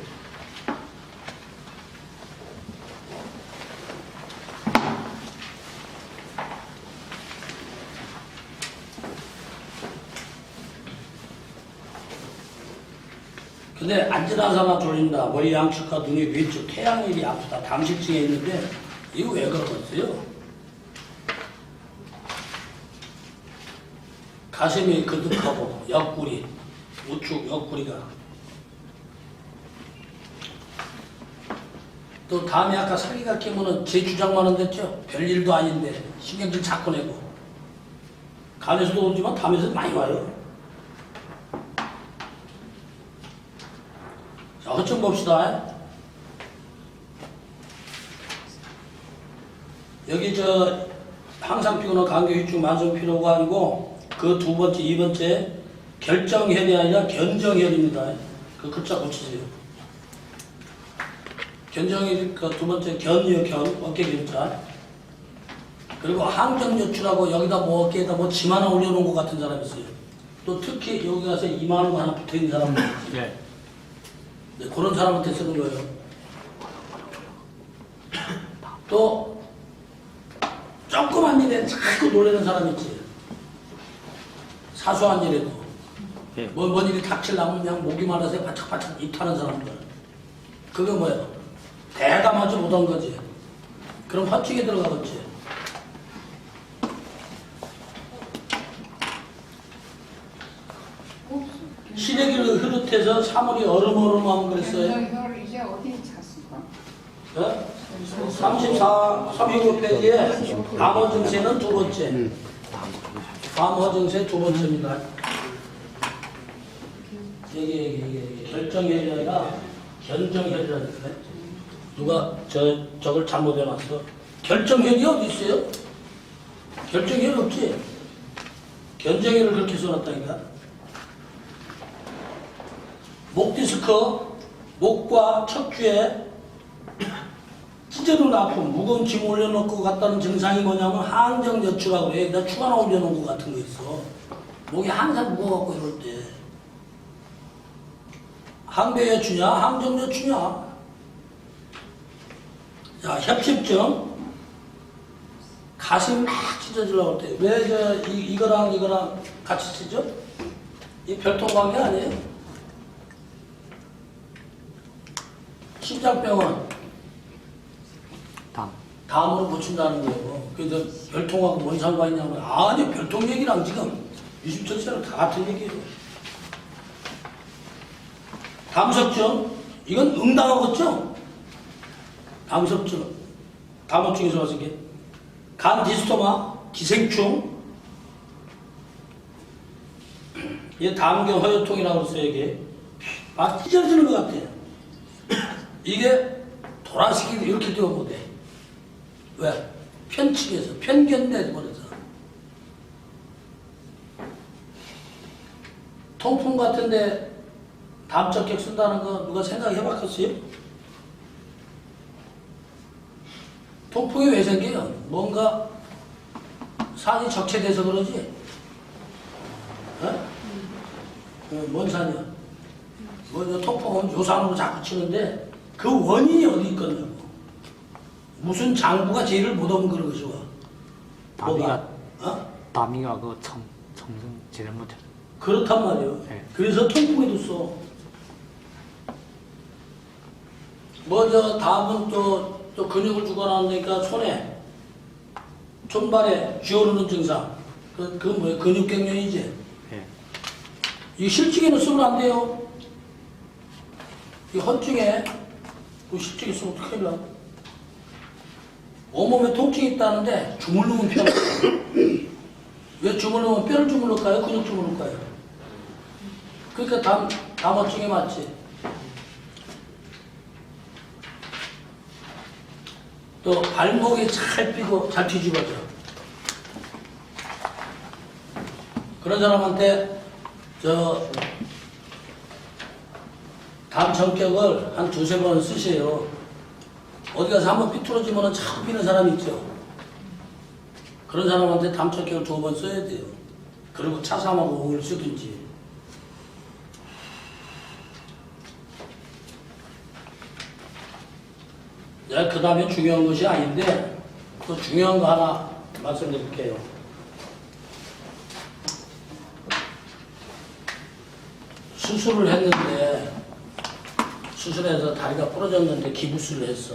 근데 앉으나서나 졸린다, 머리 양측과 눈이 왼쪽, 태양일이 아프다, 당실증에 있는데 이거 왜 그러겠어요? 가슴이 그득하고 옆구리, 우측 옆구리가 또 다음에 아까 사기가 끼면은 제 주장만은 됐죠? 별일도 아닌데 신경질 자꾸 내고 간에서도 오지만 담에서 많이 와요. 자, 허점 봅시다. 여기 저 항상 피곤한 간교휴증 만성 피로가 아니고 그 두 번째, 이 번째 결정혈이 아니라 견정혈입니다. 그 글자 고치세요. 견정혈이 그 두 번째 견이요, 견 어깨 견자. 그리고 항정요추라고 여기다 뭐 어깨에다 뭐 짐 하나 올려놓은 것 같은 사람이 있어요. 또 특히 여기 가서 이만한 거 하나 붙어있는 사람도 있어요. 예. 네, 그런 사람한테 쓰는 거예요. 또 조그만 일에 자꾸 놀라는 사람 있지. 사소한 일에도 예. 뭔 일이 닥치려면 그냥 목이 말라서 바짝바짝 입타는 사람들. 그게 뭐야? 대담하지 못한 거지. 그럼 허증에 들어가겠지. 시래기를 흐릿해서 사물이 얼음얼음하면 그랬어요. 이걸 이제 어디 잤어? 34, 35페이지에 암호증세는 두 번째. 암호증세 두 번째입니다. 이게 결정혈이 아니라 견정혈이라는데 누가 저걸 잘못해놨어. 결정혈이 어디 있어요? 결정혈 없지. 견정혈을 그렇게 써놨다니까. 목 디스크, 목과 척추에 찢어놓은 아픔, 무거운 짐 올려놓고 갔다는 증상이 뭐냐면 항정여추라고 해. 나 추 하나 올려놓은 것 같은 거 있어. 목이 항상 무거워갖고 이럴 때. 항배여추냐, 항정여추냐. 자, 협심증. 가슴이 막 찢어지려고 할 때. 왜 이거랑 같이 찢어? 이 별통관계 아니에요? 심장병은 다음으로 고친다는 거예요. 그래서 별통하고 뭔 상관이 있냐면 아니 별통 얘기랑 지금 유심천세랑 다 같은 얘기예요. 담석증 이건 응당하겠죠? 담석증 담석증에서 와서 이게 간 디스토마 기생충 이게 담경 허혈통이라고 써요. 이게 막 찢어지는 것 같아요. 이게 돌아서기도 이렇게 되어 못해. 왜? 편측해서 편견내버려서. 통풍 같은데 담적격 쓴다는 거 누가 생각해봤겠어요? 통풍이 왜 생겨요? 뭔가 산이 적체돼서 그러지? 뭔 산이야? 통풍은 요산으로 자꾸 치는데 그 원인이 어디 있겠냐고. 무슨 장부가 제일을 못 오면 그런 것이 와. 다미가 어? 다미가 그 청승 제일 못해. 그렇단 말이에요. 네. 그래서 통풍에도 써. 다음은 또 근육을 주거나니까 손에 손발에 쥐어오르는 증상. 그건 뭐예요? 근육경련이지. 예. 이 실증에는 쓰면 안 돼요. 이 헌증에 그 실증에 쓰면 큰일 나. 온몸에 통증이 있다는데 주물르면 편해. 왜 주물르면 뼈를 주물를까요? 근육 주물를까요? 그러니까 담화증에 맞지. 또 발목이 잘 삐고 잘 뒤집어져. 그런 사람한테 담청격을 한 두세 번 쓰세요. 어디 가서 한번 삐뚤어지면 자꾸 삐는 사람이 있죠. 그런 사람한테 담청격을 두 번 써야 돼요. 그리고 차삼하고 옥을 쓰든지. 그 다음에 중요한 것이 아닌데 또 중요한 거 하나 말씀드릴게요. 수술을 했는데 수술해서 다리가 부러졌는데 기부술을 했어.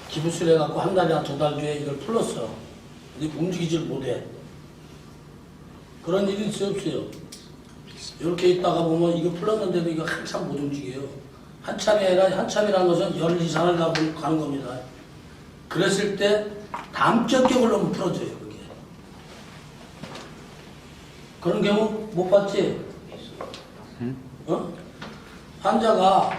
기부술 해갖고 한 달이나 두 달 뒤에 이걸 풀었어. 근데 움직이질 못해. 그런 일이 있어요, 없어요? 이렇게 있다가 보면 이거 풀었는데도 이거 한참 못 움직여요. 한참이 아니라 한참이라는 것은 열 이상을 가는 겁니다. 그랬을 때 담적격을 너무 풀어줘요, 그게. 그런 경우 못 봤지? 환자가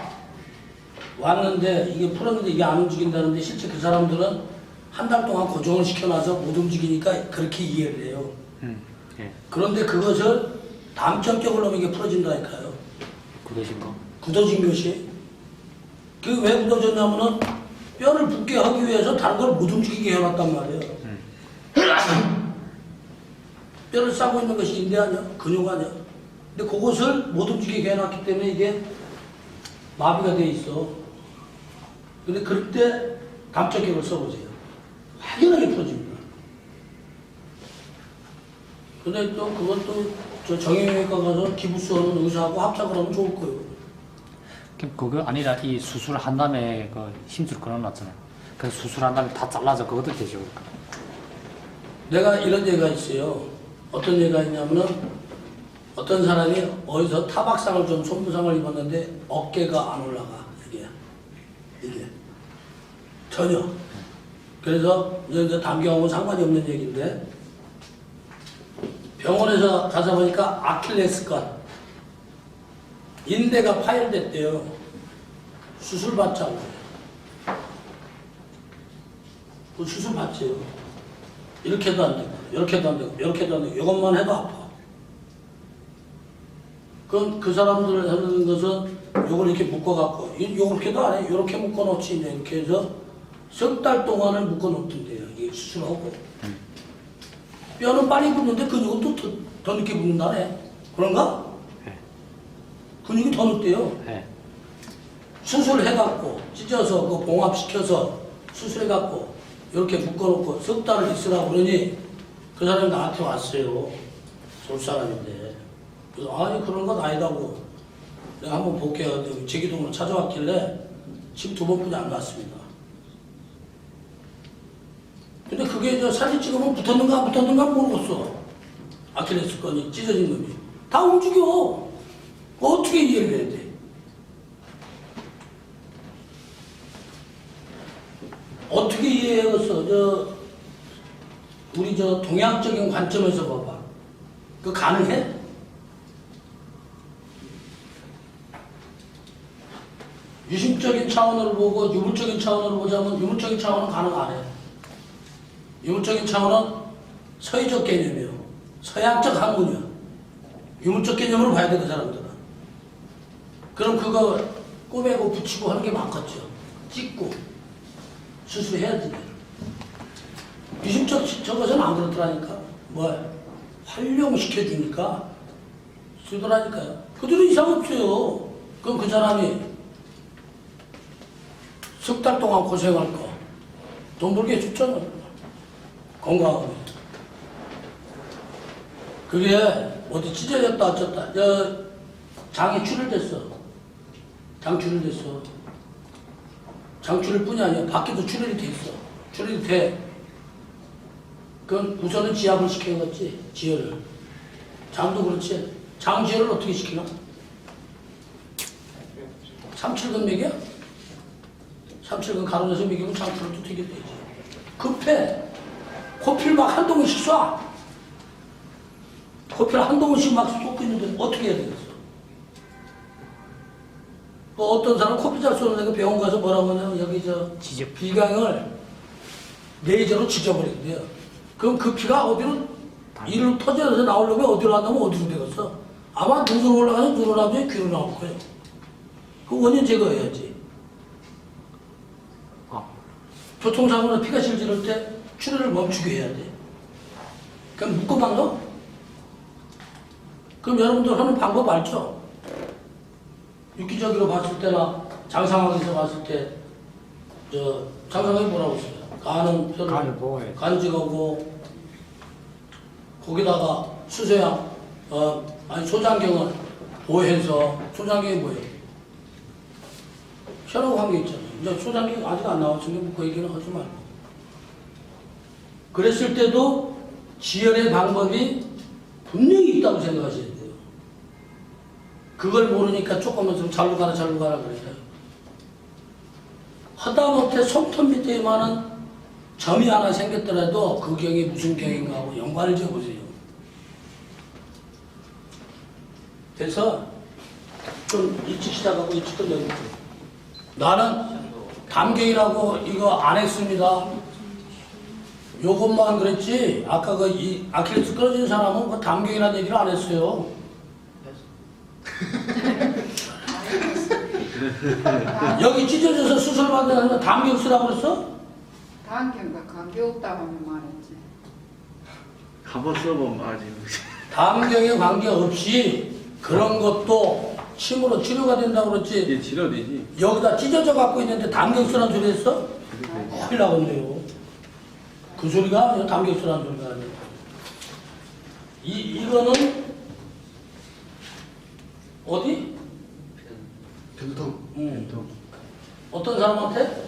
왔는데 이게 풀었는데 이게 안 움직인다는데 실제 그 사람들은 한 달 동안 고정을 시켜놔서 못 움직이니까 그렇게 이해를 해요. 예. 그런데 그것을 담적격을 넣으면 이게 풀어진다니까요. 굳어진 거. 굳어진 것이. 그게 왜 굳어졌냐면은 뼈를 붙게 하기 위해서 다른 걸 못 움직이게 해놨단 말이에요. 뼈를 싸고 있는 것이 인대 아니야? 근육 아니야? 근데 그것을 못 움직이게 해놨기 때문에 이게 마비가 돼 있어. 근데 그럴 때 감촉액을 써보세요. 확연하게 풀어집니다. 근데 또 그것도 저 정형외과 가서 기부수하는 의사하고 합작을 하면 좋을 거예요. 그거 아니라 이 수술한 다음에 그 힘줄 끊어놨잖아요. 그 수술한 다음에 다 잘라서 그것도 되죠. 그러니까. 내가 이런 얘기가 있어요. 어떤 얘기가 있냐면은 어떤 사람이 어디서 타박상을 좀 손부상을 입었는데 어깨가 안 올라가. 이게 전혀. 그래서 이제 담경하고 상관이 없는 얘기인데 병원에서 가서 보니까 아킬레스건 인대가 파열됐대요. 수술 받자고. 그 수술 받지요. 이렇게도 안 되고, 이렇게도 안 되고, 이렇게도 안 되고, 이것만 해도 아파. 그럼 그 사람들 하는 것은 요걸 이렇게 묶어갖고, 요렇게도 안 해. 요렇게 묶어놓지. 이제 이렇게 해서 석 달 동안을 묶어놓던데요. 이게 수술하고. 뼈는 빨리 붙는데 근육은 또 더 늦게 붙는다네. 그런가? 네. 근육이 더 늦대요. 네. 수술해갖고, 찢어서, 그 봉합시켜서 수술해갖고, 이렇게 묶어놓고 석 달을 있으라고 그러니 그 사람이 나한테 왔어요. 서울 사람인데. 그래서 아니 그런 건 아니다고. 내가 한번 볼게요. 제기동으로 찾아왔길래 지금 2번뿐이 안 갔습니다. 근데 그게 저 사진 찍으면 붙었는가 안 붙었는가 모르겠어. 아킬레스건이 찢어진 놈이. 다 움직여. 어떻게 이해를 해야 돼? 어떻게 이해해겠어? 우리 동양적인 관점에서 봐봐. 그 가능해? 유심적인 차원으로 보고 유물적인 차원으로 보자면 유물적인 차원은 가능 안 해. 유물적인 차원은 서의적 개념이요. 서양적 학문이요. 유물적 개념으로 봐야 돼, 그 사람들은. 그럼 그거 꼬매고 붙이고 하는 게 많겠죠. 찍고. 수술해야지. 유심적 저것은 안 그렇더라니까. 활용시켜주니까 쓰더라니까요. 그들은 이상 없어요. 그럼 그 사람이 석 달 동안 고생할 거. 돈 벌게 해줬잖아. 건강하게. 그게 어디 찢어졌다 어쩌다. 장이 출혈됐어. 장 출혈됐어. 장출혈 뿐이 아니야. 밖에도 출혈이 돼 있어. 출혈이 돼. 그건 우선은 지압을 시켜야겠지. 지혈을. 장도 그렇지. 장지혈을 어떻게 시키나? 3,7근 먹여? 3,7근 가로내서 먹이면 장출혈도 되게 되지. 급해. 코필 막 한 동씩 쏴. 코필 한 동씩 막 쏟고 있는데 어떻게 해야 되겠어? 어떤 사람 코피 잘 쏘는 애가 병원 가서 뭐라고 하냐면 여기 비강을 레이저로 지져버린대요. 그럼 그 피가 어디로 이를 터져서 나오려면 어디로 나오면 어디로 되겠어? 아마 눈으로 올라가서 눈으로 나오면 귀로 나올 거예요. 그 원인 제거해야지. 교통사고나 피가 질질 때 출혈을 멈추게 해야 돼. 그럼 묶어만 넣어? 그럼 여러분들 하는 방법 알죠? 유기적으로 봤을 때나 장상학에서 봤을 때 장상학이 뭐라고 했어요? 간은 뼈를 간직하고 거기다가 수소양 소장경을 보호해서 소장경이 뭐예요? 혈하고 관계 있잖아요. 이제 소장경 아직 안 나왔으면 그 얘기는 하지 말고. 그랬을 때도 지혈의 방법이 분명히 있다고 생각하셔야 돼요. 그걸 모르니까 조금만 좀 잘로 가라 그래요. 하다못해 손톱 밑에 많은 점이 하나 생겼더라도 그 경이 무슨 경인가 하고 연관을 지어보세요. 그래서 좀 일찍 시작하고 일찍 끝내고 나는 담경이라고 이거 안 했습니다. 요것만 그랬지 아까 이 아킬레스 끊어진 사람은 그 담경이라는 얘기를 안 했어요. 여기 찢어져서 수술 받는 담경 쓰라고 그랬어? 담경과 관계 없다고 하면 말했지. 한번 써보면 알지. 담경에 관계없이 그런 것도 침으로 치료가 된다고 그랬지. 이게 치료되지. 여기다 찢어져 갖고 있는데 담경수란 소리 했어? 큰일 나겠네요. 그 소리가 아니야. 담경수란 소리가 아니야. 이거는 어디? 변통. 어떤 사람한테?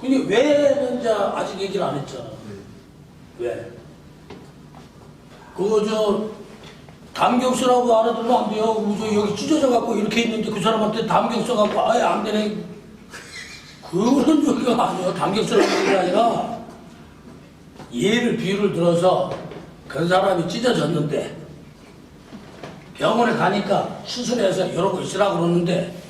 근데 왜는 이제 아직 얘기를 안 했잖아. 왜? 그거 담경수라고 알아들으면 안 돼요. 여기 찢어져 갖고 이렇게 있는데 그 사람한테 담경수 갖고 아예 안 되네. 그런 소리가 아니에요. 담경수라는 소리가 아니라 예를 비유를 들어서 그 사람이 찢어졌는데 병원에 가니까 수술해서 이러고 있으라고 그러는데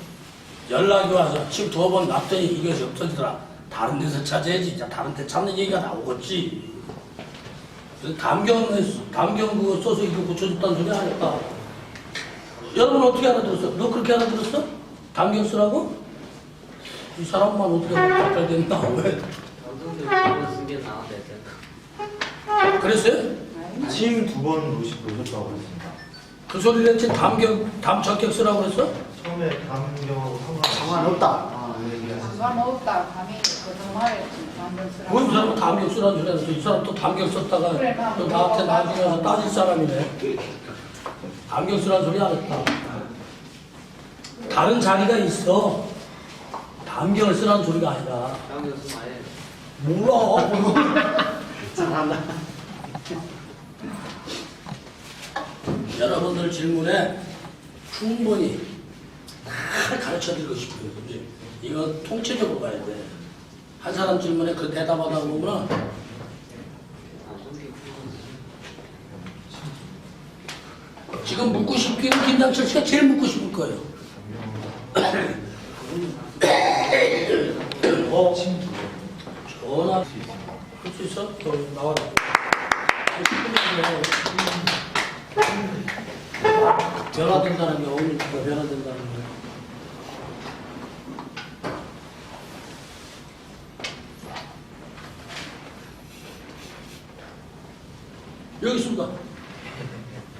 연락이 와서 침 2번 놨더니 이것이 없어지더라. 다른 데서 찾아야지. 다른 데 찾는 얘기가 나오겠지. 담경 그거 써서 이거 고쳐줬다는 소리 아닐까? 여러분 어떻게 알아들었어? 너 그렇게 알아들었어? 담경 쓰라고? 이 사람만 어떻게 발달됐나? 왜? 그랬어요? 침 2번 놓으셨다고 했습니다. 그 소리를 했지 담적격 쓰라고 그랬어? 처음에 담경하고 상관없다. 아, 상관없다. 감히 거짓말했지. 담경수라고. 뭐이 사람은 담경 쓰라는 소리 했어. 이 사람 또 담경 썼다가 그래, 나 또 나한테 나중에 와서 따질 사람이네. 담경 쓰라는 소리 안 했다. 다른 자리가 있어. 담경을 쓰라는 소리가 아니라. 담경 쓰면 안 해. 몰라. 잘한다. 여러분들 질문에 충분히 다 가르쳐 드리고 싶어요. 그지? 이거 통체적으로 가야 돼. 한 사람 질문에 그 대답하다 보면 지금 묻고 싶기는 김장철 씨가 제일 묻고 싶을 거예요. 전화 할 수 있어? 나와라. 변화된다는 게 어울리니까 변화된다는 게. 여기 있습니다.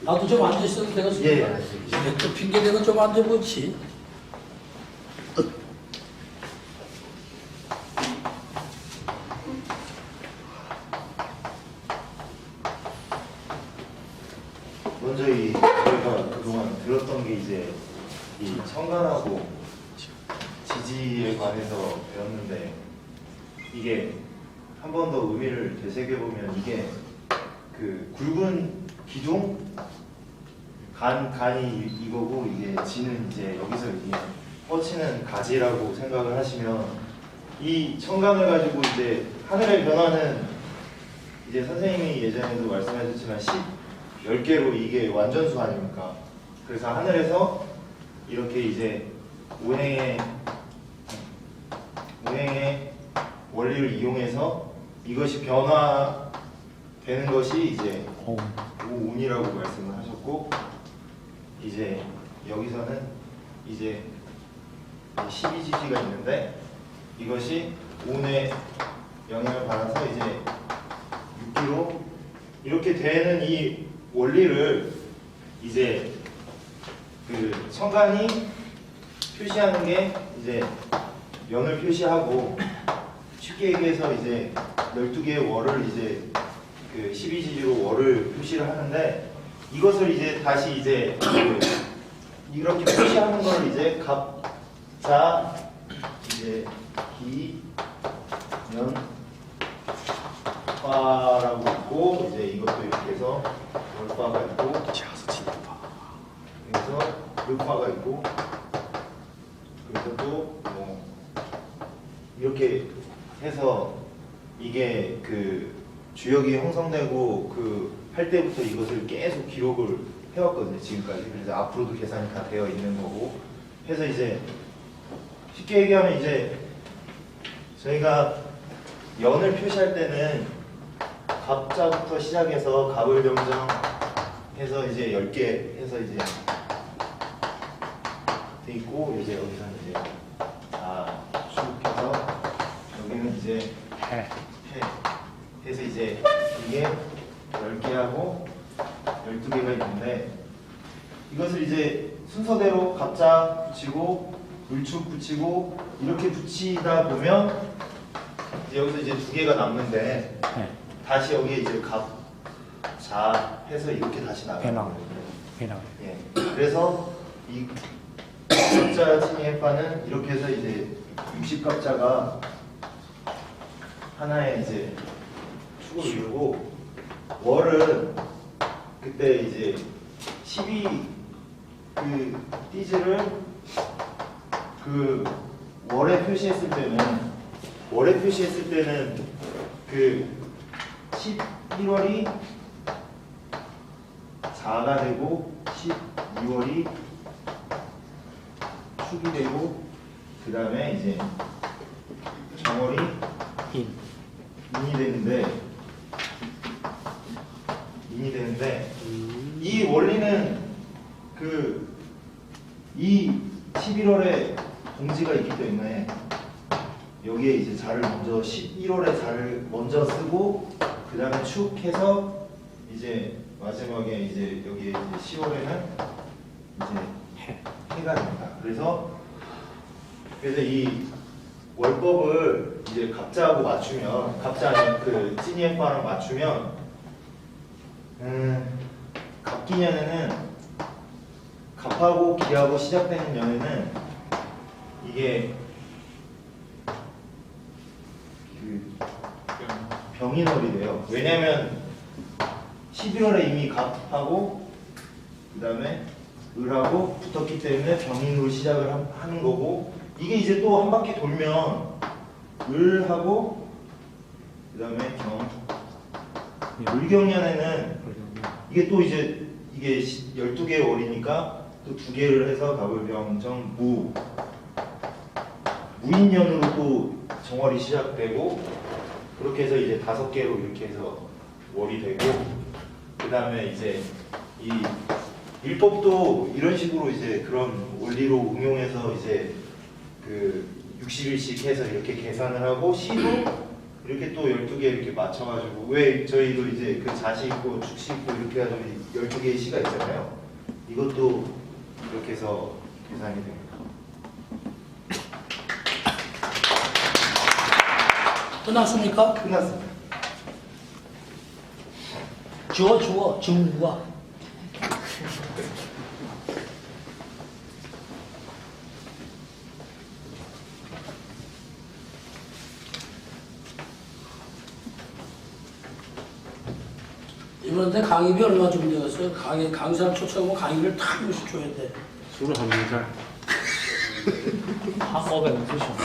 나도 좀 앉아있어도 되겠습니까? 예. 또 핑계대고 좀 앉아보지. 먼저 저희가 그동안 들었던 게 이제 이 청간하고 지지에 관해서 배웠는데 이게 한 번 더 의미를 되새겨보면 이게 그 굵은 기둥 간이 이거고 이게 지는 이제 여기서 이게 뻗치는 가지라고 생각을 하시면 이 청간을 가지고 이제 하늘의 변화는 이제 선생님이 예전에도 말씀하셨지만 10개로 이게 완전수 아닙니까? 그래서 하늘에서 이렇게 이제 운행의 원리를 이용해서 이것이 변화되는 것이 이제 운이라고 말씀을 하셨고 이제 여기서는 이제 12지지가 있는데 이것이 운의 영향을 받아서 이제 6기로 이렇게 되는 이 원리를 이제 그 청간이 표시하는 게 이제 연을 표시하고 쉽게 얘기해서 이제 12개의 월을 이제 그 12지지로 월을 표시를 하는데 이것을 이제 다시 이제 그 이렇게 표시하는 걸 이제 갑, 자, 이제 기, 년, 화라고 있고 이제 이것도 이렇게 해서 월화가 있고 그래서 흑화가 있고 그래서 또 뭐 이렇게 해서 이게 그 주역이 형성되고 그 할 때부터 이것을 계속 기록을 해왔거든요 지금까지. 그래서 앞으로도 계산이 다 되어 있는 거고 해서 이제 쉽게 얘기하면 이제 저희가 연을 표시할 때는 갑자부터 시작해서 갑을 병정해서 이제 10개 해서 이제 돼 있고 이제 여기서는 이제 쭉 해서 여기는 이제 해 해서 이제 이게 10개하고 12개가 있는데 이것을 이제 순서대로 갑자 붙이고 물축 붙이고 이렇게 붙이다 보면 이제 여기서 이제 2개가 남는데 네. 다시 여기에 이제 갑, 자 해서 이렇게 다시 나가요. 배낭. 배낭. 예. 그래서 이 갑자 칭의 해파는 이렇게 해서 이제 60갑자가 하나의 이제 축을 이루고 월은 그때 이제 12 그 띠즈를 그 월에 표시했을 때는 그 11월이 4가 되고 12월이 축이 되고 그 다음에 이제 정월이 인. 인이 되는데 이 원리는 그 이 11월에 동지가 있기 때문에 여기에 이제 자를 먼저 11월에 자를 먼저 쓰고 그 다음에 축해서 이제 마지막에 이제 여기에 이제 10월에는 이제 해가 됩니다. 그래서 이 월법을 이제 갑자하고 맞추면 갑자 아니면 그 찐이엠파랑 맞추면 갑기년에는 갑하고 기하고 시작되는 년에는 이게 그 병인월이 돼요. 왜냐면 11월에 이미 갑하고 그 다음에 을하고 붙었기 때문에 병인으로 시작을 하는 거고 이게 이제 또 한 바퀴 돌면 을하고 그 다음에 을경년에는 이게 또 이제 이게 12개의 월이니까 또 2개를 해서 갑을병정 무인년으로 또 정월이 시작되고 그렇게 해서 이제 5개로 이렇게 해서 월이 되고 그 다음에 이제 이 율법도 이런 식으로 이제 그런 원리로 응용해서 이제 그 60일씩 해서 이렇게 계산을 하고 시도 이렇게 또 12개 이렇게 맞춰가지고 왜 저희도 이제 그 자시 있고 축시 있고 이렇게 해가지고 12개의 시가 있잖아요. 이것도 이렇게 해서 계산이 됩니다. 끝났습니까? 끝났습니다. 주어 증구가 이번에 강의비 얼마 주면 되겠어요? 강사를 초청하면 강의비를 탁 몇씩 줘야 돼. 술을 한 잔. 한 500원 주시오.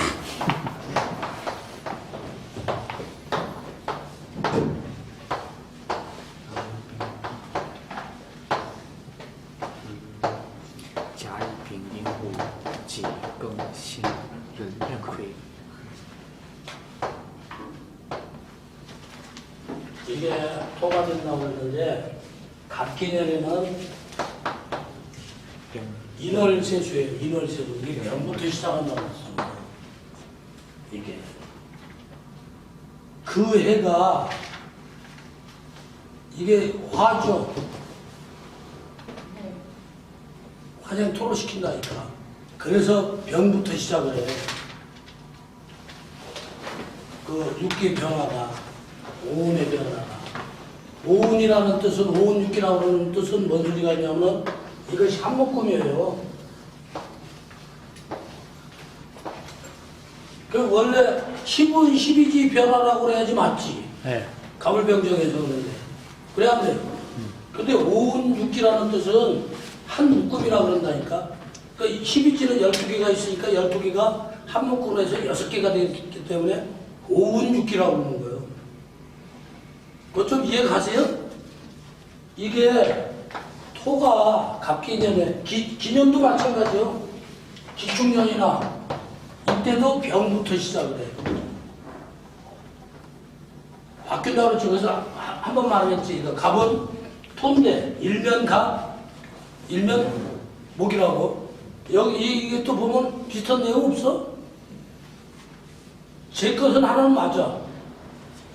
이게 토가 된다고 했는데 갑기년에는 인월세수예요. 인월세수. 이게 병부터 시작한다고 했습니다. 이게 그 해가 이게 화죠. 화생토로 시킨다니까. 그래서 병부터 시작을 해. 그 육기 변화가 오운의 변화가 오운이라는 뜻은 오운육기라고 하는 뜻은 뭔 소리가 있냐면 이것이 한묶음이에요. 그 원래 10운 12지 변화라고 그래야지 맞지. 네. 가물병정에서 그러는데 그래야 안 돼요. 근데 오운육기라는 뜻은 한 묶음이라고 그런다니까. 그 12지는 12개가 있으니까 12개가 한 묶음에서 6개가 되기 때문에 오운육기라고 그러는 거예요. 그거 좀 이해 가세요? 이게 토가 갑기년에 기년도 마찬가지요. 기축년이나 이때도 병부터 시작을 해요. 바뀐다고 그랬죠. 그래서 한 번 말했지. 이거 갑은 토인데 일면 갑, 일면 목이라고. 여기 이게 또 보면 비슷한 내용 없어? 제 것은 하나는 맞아.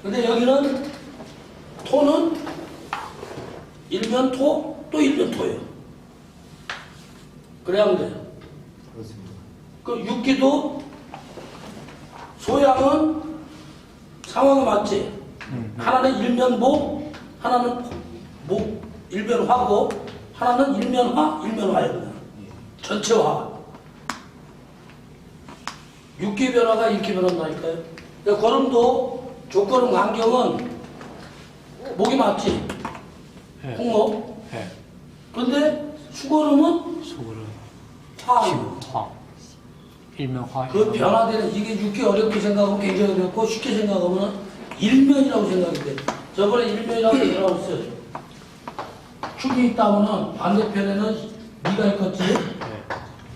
근데 여기는 토는 일면 토, 또 일면 토예요. 그래야 안 돼요. 그렇습니다. 그 육기도 소양은 상황이 맞지. 하나는 일면보, 하나는 목, 일면화고, 하나는 일면화, 일면화예요. 그냥. 전체화. 육기 변화가 일기 변화라니까요. 그러니까 걸음도 조건음 환경은 목이 맞지. 예. 홍목. 예. 그런데 수걸음은 수그러 화예요. 화. 일명화. 그 변화되는 이게 육기 어렵게 생각하면 굉장히 어렵고 쉽게 생각하면 일면이라고 생각이 돼. 저번에 일면이라고 얘기했어요. 축이 있다면은 반대편에는 미가 있겠지. 예.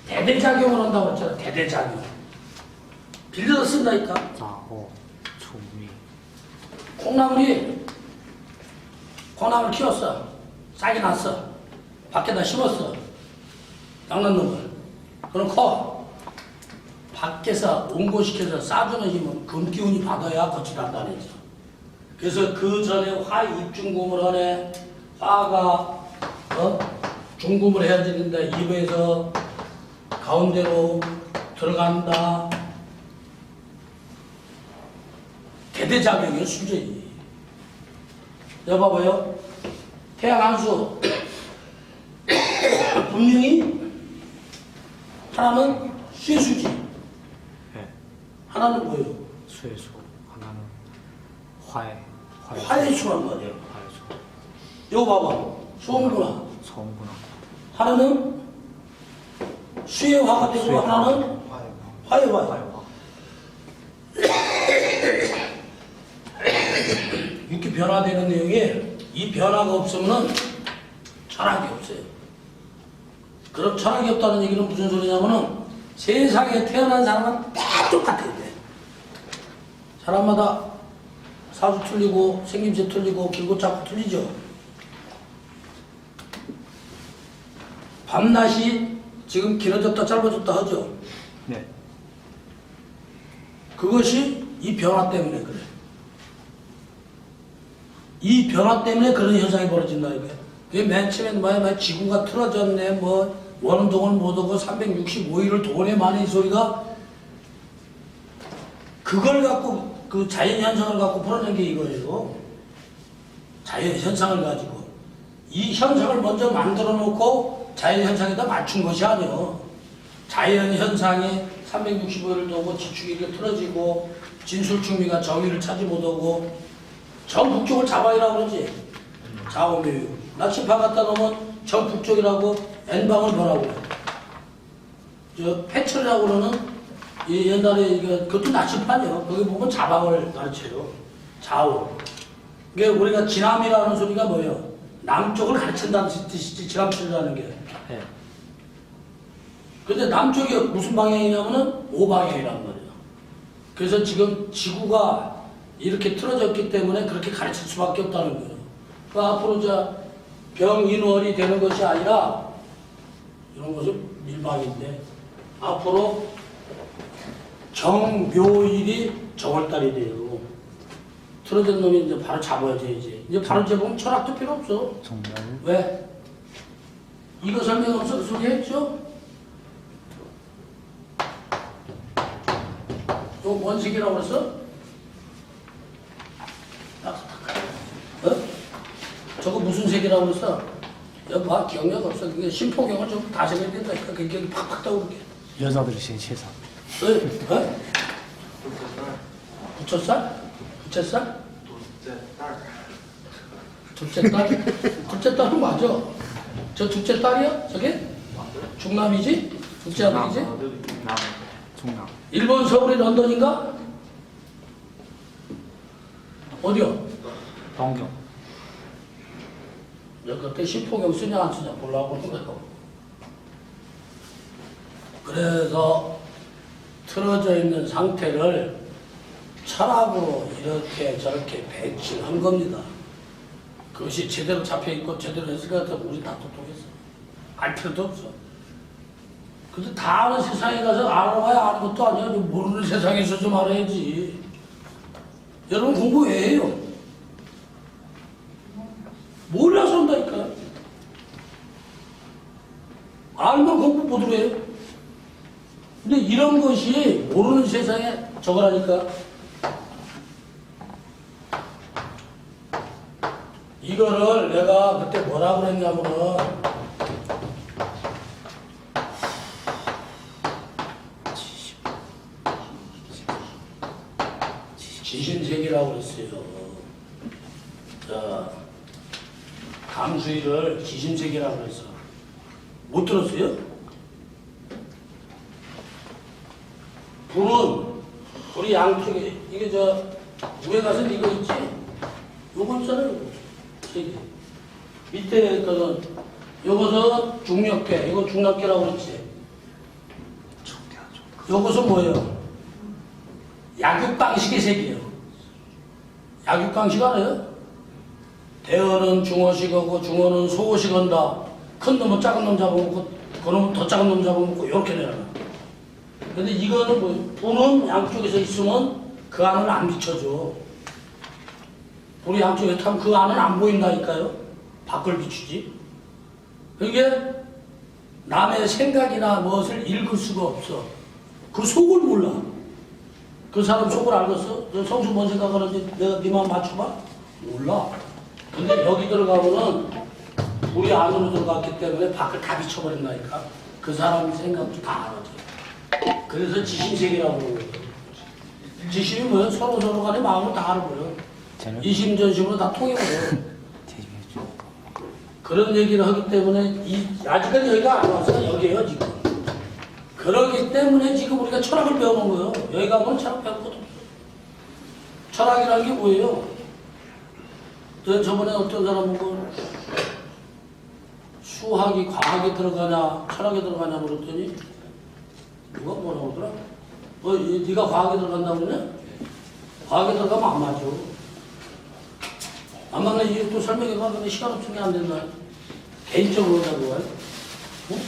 대대작용을 한다고 했잖아. 대대작용. 빌려서 쓴다니까. 자호 초미. 콩나물 키웠어. 싹이 났어. 밖에다 심었어. 양난놈을. 그럼 커. 밖에서 온고시켜서 싸주는 힘은 금기운이 받아야 거칠한다는 얘기죠. 그래서 그 전에 화 입중금을 하네. 화가 중금을 해야 되는데 입에서 가운데로 들어간다. 대대작용이에요, 순전히. 여봐봐요. 태양 한수. 분명히 하나는 쇠수지. 예. 하나는 뭐예요? 수의수. 하나는 화해. 화의 수란 말이에요. 화해 수. 이거 봐봐. 수험구나. 소음구나. 하나는 수의 화가 되고 수의 화. 하나는 화의 화. 이렇게 변화되는 내용에 이 변화가 없으면 철학이 없어요. 그럼 철학이 없다는 얘기는 무슨 소리냐면은 세상에 태어난 사람은 다 똑같아야 돼. 사람마다 사주 틀리고 생김새 틀리고 길고 작고 틀리죠. 밤낮이 지금 길어졌다 짧아졌다 하죠. 네. 그것이 이 변화 때문에 그래. 이 변화 때문에 그런 현상이 벌어진다 이거야. 그게 맨 처음에 뭐야, 지구가 틀어졌네, 뭐 원운동을 못하고 365일을 돈에 많이 이 소리가 그걸 갖고 그 자연 현상을 갖고 풀어낸 게 이거예요. 자연 현상을 가지고 이 현상을 먼저 만들어 놓고 자연 현상에다 맞춘 것이 아니에요. 자연 현상이 365일을 도고 지축이 이렇게 틀어지고 진술충미가 정의를 찾지 못하고 정북쪽을 잡아이라고 그러지. 좌우묘유. 나치파 갖다 놓으면 정북쪽이라고 N방을 보라고 그래. 저 패철이라고 그러는 이 옛날에 이거 그것도 나치파네요. 거기 보면 자방을 가르쳐요. 좌우. 이게 우리가 지남이라는 소리가 뭐예요? 남쪽을 가르친다는 뜻이지 지남철이라는 게. 예. 근데 남쪽이 무슨 방향이냐면은 오방향이란 말이에요. 그래서 지금 지구가 이렇게 틀어졌기 때문에 그렇게 가르칠 수밖에 없다는 거예요. 그 앞으로 병인월이 되는 것이 아니라 이런 것은 밀방인데 앞으로 정묘일이 정월달이 돼요. 틀어진 놈이 이제 바로 잡아야지. 이제 바로 잡으면 철학도 필요 없어. 정말. 왜? 이거 설명 없어 그 소리 했죠? 이거 뭔 색이라고 그랬어? 저거 무슨 색이라고 그랬어? 여기 봐, 기억력 없어. 그게 심포경을 좀 다져야 된다니까. 그게 팍팍 떠오르게. 여자들이 신체상. 부처살? 부채살? 둘째 딸. 둘째 딸? 둘째 딸은 맞아. 저 둘째 딸이야? 저게? 중남이지? 둘째 아들이지? 남. 중남. 일본 서울이 런던인가? 어디요? 동경. 너 그때 신포경 쓰냐 안 쓰냐 보려고 하는 거예요. 그래서 틀어져 있는 상태를 철학으로 이렇게 저렇게 배치한 겁니다. 그것이 제대로 잡혀있고 제대로 했을 것 같으면 우리 다 똑똑했어. 알 필요도 없어. 근데 다 아는 세상에 가서 알아봐야 아는 것도 아니야. 모르는 세상에서 좀 알아야지. 여러분 공부 왜 해요? 몰라서 한다니까. 알면 공부 못 해요. 근데 이런 것이 모르는 세상에 저거라니까. 이거를 내가 그때 뭐라고 그랬냐면은 지심색이라고 그랬어요. 자, 강수위를 지심색이라고 그랬어. 못 들었어요? 불은 우리 양쪽에 이게 저 위에 가서 이거 있지? 요거 있잖아요. 세 개. 밑에 거는 요것은 중력계, 이거 중력계라고 그랬지. 요것은 뭐예요? 약육방식의 색이에요. 약육방식 알아요? 대어는 중어식하고 중어는 소어식 한다. 큰 놈은 작은 놈 잡아먹고 그 놈은 더 작은 놈 잡아먹고 이렇게 내려놔. 근데 이거는 뭐 불은 양쪽에서 있으면 그 안은 안 비춰줘. 불이 양쪽에 타면 그 안은 안 보인다니까요. 밖을 비추지. 그게 남의 생각이나 무엇을 읽을 수가 없어. 그 속을 몰라. 그 사람 속을 알겠어? 너 성수 뭔 생각하는지 내가 네 마음 맞춰봐? 몰라. 근데 여기 들어가면은 우리 안으로 들어갔기 때문에 밖을 다 비춰버린다니까. 그 사람 생각도 다 알아줘. 그래서 지심색이라고 그러는 거예요. 지심이 뭐예요? 서로 간에 마음을 다 알아버려. 이심전심으로 다 통해버려. 그런 얘기를 하기 때문에 아직까지 여기가 안 와서 여기에요 지금. 그러기 때문에 지금 우리가 철학을 배우는 거예요. 여기 가면 철학 배울 것도 없어. 철학이라는 게 뭐예요? 저번에 어떤 사람 보고 수학이 과학에 들어가냐 철학에 들어가냐 물었더니 누가 뭐라고 그러더라? 네가 과학에 들어간다고 그러냐? 과학에 들어가면 안 맞아. 안 맞는 이유 또 설명해봐. 근데 시간 없으면 안 된다. 개인적으로 하자고 해. 응?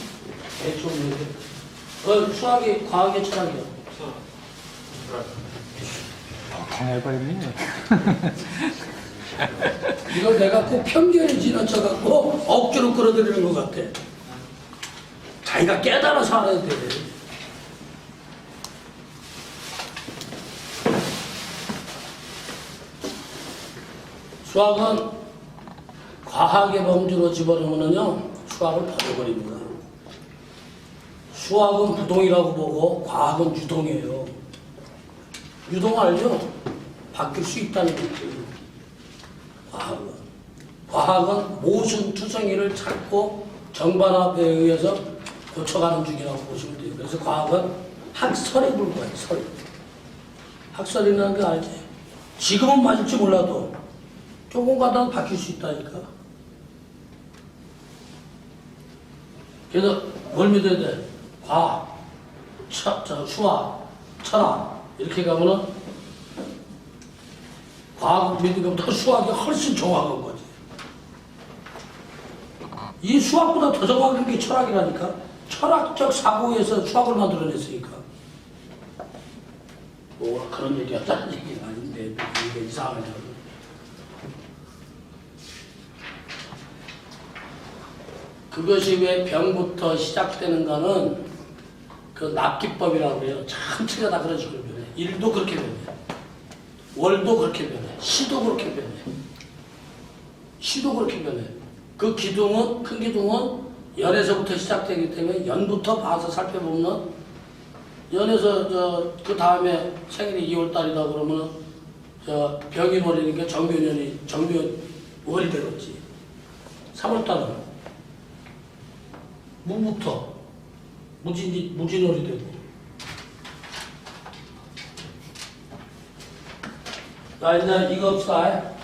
개인적으로 해. 수학이 과학의 철학이야. 강해버렸네. 이걸 내가 꼭 편견이 지나쳐갖고 억지로 끌어들이는 것 같아. 자기가 깨달아서 알아야 돼. 수학은 과학의 범주로 집어넣으면요 수학을 버려버립니다. 수학은 부동이라고 보고 과학은 유동이에요. 유동 알죠? 바뀔 수 있다는 거지. 과학은 모순 투성이를 찾고 정반합에 의해서 고쳐가는 중이라고 보시면 돼요. 그래서 과학은 학설에 불과해요. 설. 학설이라는 거 알지? 지금은 맞을지 몰라도 조금 가다가 바뀔 수 있다니까. 그래서 뭘 믿어야 돼? 과학, 수학, 철학 이렇게 가면은 과학 믿는 것보다 수학이 훨씬 정확한 거지. 이 수학보다 더 정확한 게 철학이라니까. 철학적 사고에서 수학을 만들어냈으니까. 뭐 그런 얘기 하자는 얘기는 아닌데 이게 이상하냐고. 그것이 왜 병부터 시작되는가는 그 납기법이라고 그래요. 참 체가 다 그런 식으로 변해. 일도 그렇게 변해. 월도 그렇게 변해. 시도 그렇게 변해. 시도 그렇게 변해. 그 기둥은, 큰 기둥은 연에서부터 시작되기 때문에 연부터 봐서 살펴보면 연에서 그 다음에 생일이 2월달이다 그러면 병인월이니까 정묘월이 되겠지. 3월달은 무부터 무진월이 되고. 자, 이제 이거 합시다.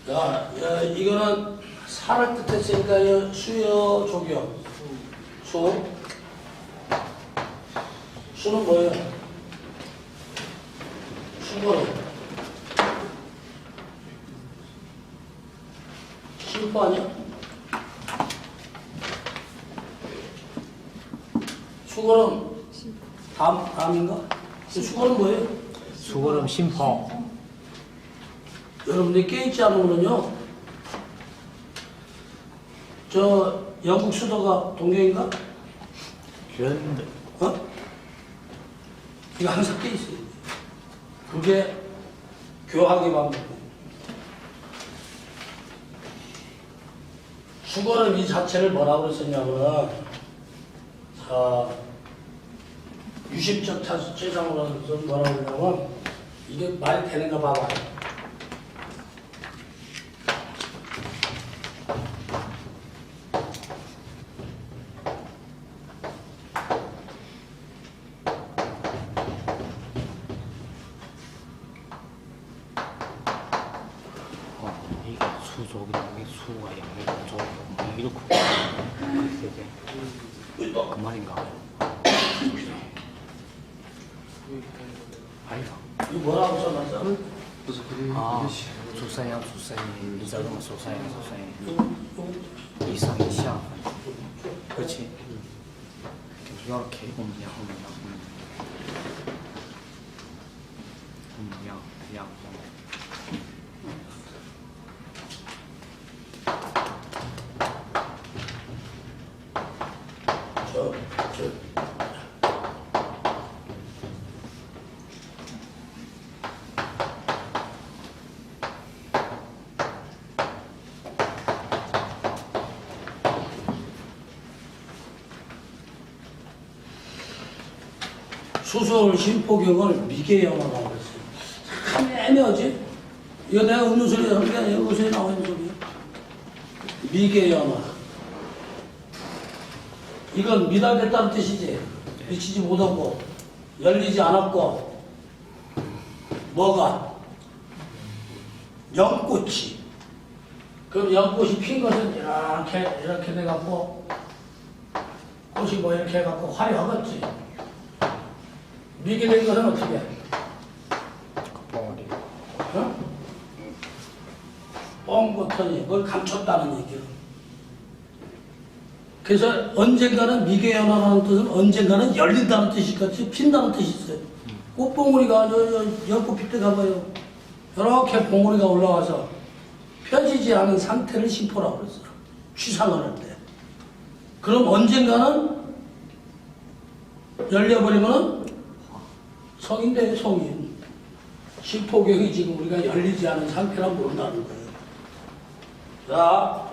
자, 이거는 살을 뜻했으니까 수요, 조교. 수. 수는 뭐예요? 수거로. 심포 아니야? 수거름 담인가? 수거름 뭐예요? 수거름 심포. 여러분들이 깨있지 않으면요, 저 영국 수도가 동경인가? 그랬는데. 어? 이거 항상 깨있어요. 그게 교학의 방법. 수거름 이 자체를 뭐라고 했었냐면은, 유심적 최상으로 뭐라고 했냐면, 이게 말이 되는가 봐봐요. 이게 수족이랑 이게 수가 양이 좀 이렇게 그렇게 되게 그 말인가? 아이가. 이거 뭐라고 써놨어? 그래서 그래. 아, 수사양 수사양 이자금 수사양 수사양 이거 이상 이상. 그렇지. 이렇게 양 양. 저. 수술 심포경을 미개연화라고 했어요. 참 애매하지? 이거 내가 웃는 소리 하는 게 아니라 의사에 나와 있는 소리야. 미개연화. 이건 미달됐다는 뜻이지. 미치지 못하고, 열리지 않았고, 뭐가? 연꽃이. 그럼 연꽃이 핀 것은 이렇게 돼갖고, 꽃이 뭐 이렇게 해갖고 화려하겠지. 미개된 것은 어떻게 해? 뻥어리. 어? 뻥고터니 그걸 감췄다는 얘기야. 그래서 언젠가는 미개연화라는 뜻은 언젠가는 열린다는 뜻이겠지 핀다는 뜻이 있어요. 꽃봉오리가 연꽃 필 때 가봐요. 이렇게 봉오리가 올라와서 펴지지 않은 상태를 심포라고 그랬어요. 취상을 할 때. 그럼 언젠가는 열려버리면은 성인돼요, 성인. 심포경이 지금 우리가 열리지 않은 상태라 모른다는 거예요. 자,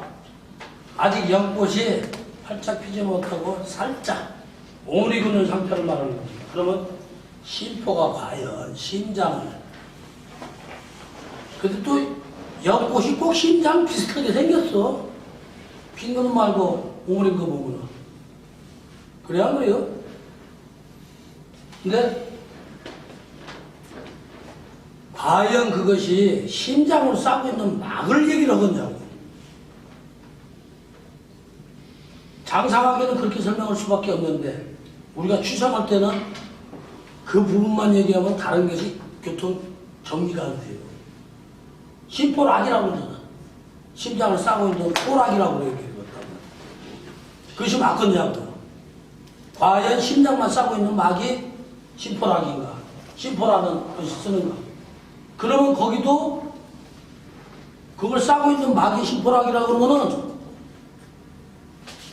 아직 연꽃이 활짝 피지 못하고 살짝 오리구는 상태를 말하는 거지. 그러면 심포가 과연 심장을. 근데 또 연꽃이 꼭 심장 비슷하게 생겼어. 핀 거는 말고 오린 거 보고는. 그래야 안 그래요? 근데 과연 그것이 심장을 싸고 있는 막을 얘기를 하겠냐고. 장상하게는 그렇게 설명할 수밖에 없는데 우리가 추상할 때는 그 부분만 얘기하면 다른 것이 교통 정리가 안 돼요. 심포락이라고 그러잖아. 심장을 싸고 있는 포락이라고 그래요. 그것이 맞겠냐고. 과연 심장만 싸고 있는 막이 심포락인가? 심포라는 것이 쓰는가? 그러면 거기도 그걸 싸고 있는 막이 심포락이라고 그러면은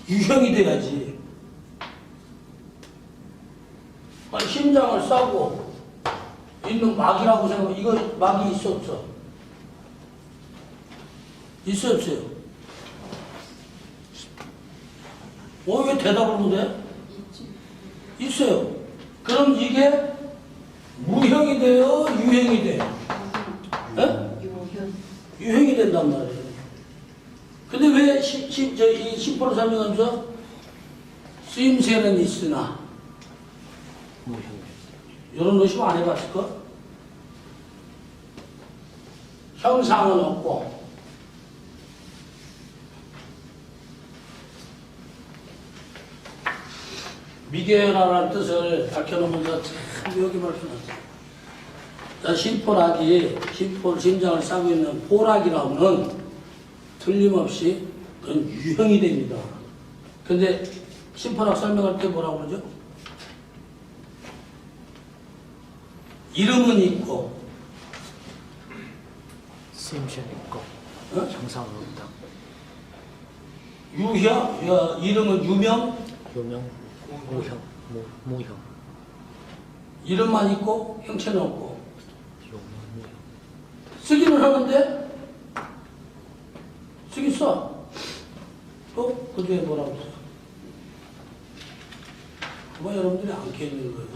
유형이 돼야지. 아니, 심장을 싸고 있는 막이라고 생각하면 이거 막이 있어 없어? 있어 없어요? 왜 대답을 못해? 있어요. 그럼 이게 무형이 돼요? 유형이 돼요? 유형이 된단 말이에요. 근데 왜 이 심포를 설명하면서 쓰임새는 있으나 이런 노심 안 해봤을까? 형상은 없고 미개연화라는 뜻을 밝혀놓으면서 참 여기 말씀하세요. 자, 심포락이 심장을 싸고 있는 포락이라면 틀림없이 그건 유형이 됩니다. 근데 심플하게 설명할 때 뭐라고 그러죠? 이름은 있고 쓰임새는 있고 어? 형상은 없다. 유형, 이름은 유명, 유명, 무형, 무형, 이름만 있고 형체는 없고 유명, 무형. 쓰기는 하는데 쓰기 써. 그 뒤에 뭐라고 써? 그거 여러분들이 안 깨는 거예요.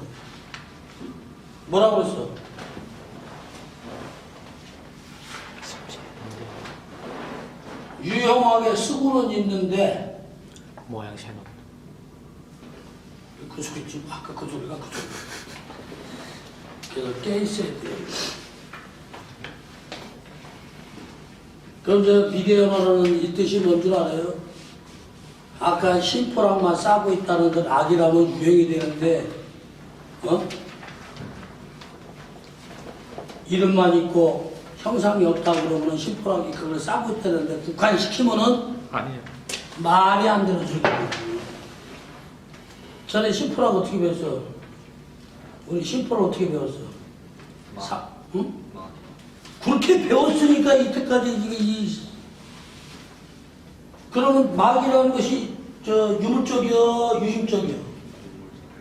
뭐라고 했어? 쓰임새 있는데 유용하게 쓰고는 있는데 모양새는 그 소리 좀 아까 그 소리가 그 소리. 그래서 깨 있어야 돼요. 그럼 저 비계연어는 이 뜻이 뭔 줄 알아요? 아까 심포락만 싸고 있다는 건 악이라면 유형이 되는데 이름만 있고 형상이 없다고 그러면 심포락이 그걸 싸고 있다는데 국한시키면은 아니에요. 말이 안 들어줄 거예요. 전에 심포락 어떻게 배웠어? 우리 심포를 어떻게 배웠어? 응? 그렇게 배웠으니까 이때까지 그러면 막이라는 것이 유물적이요, 유심적이요?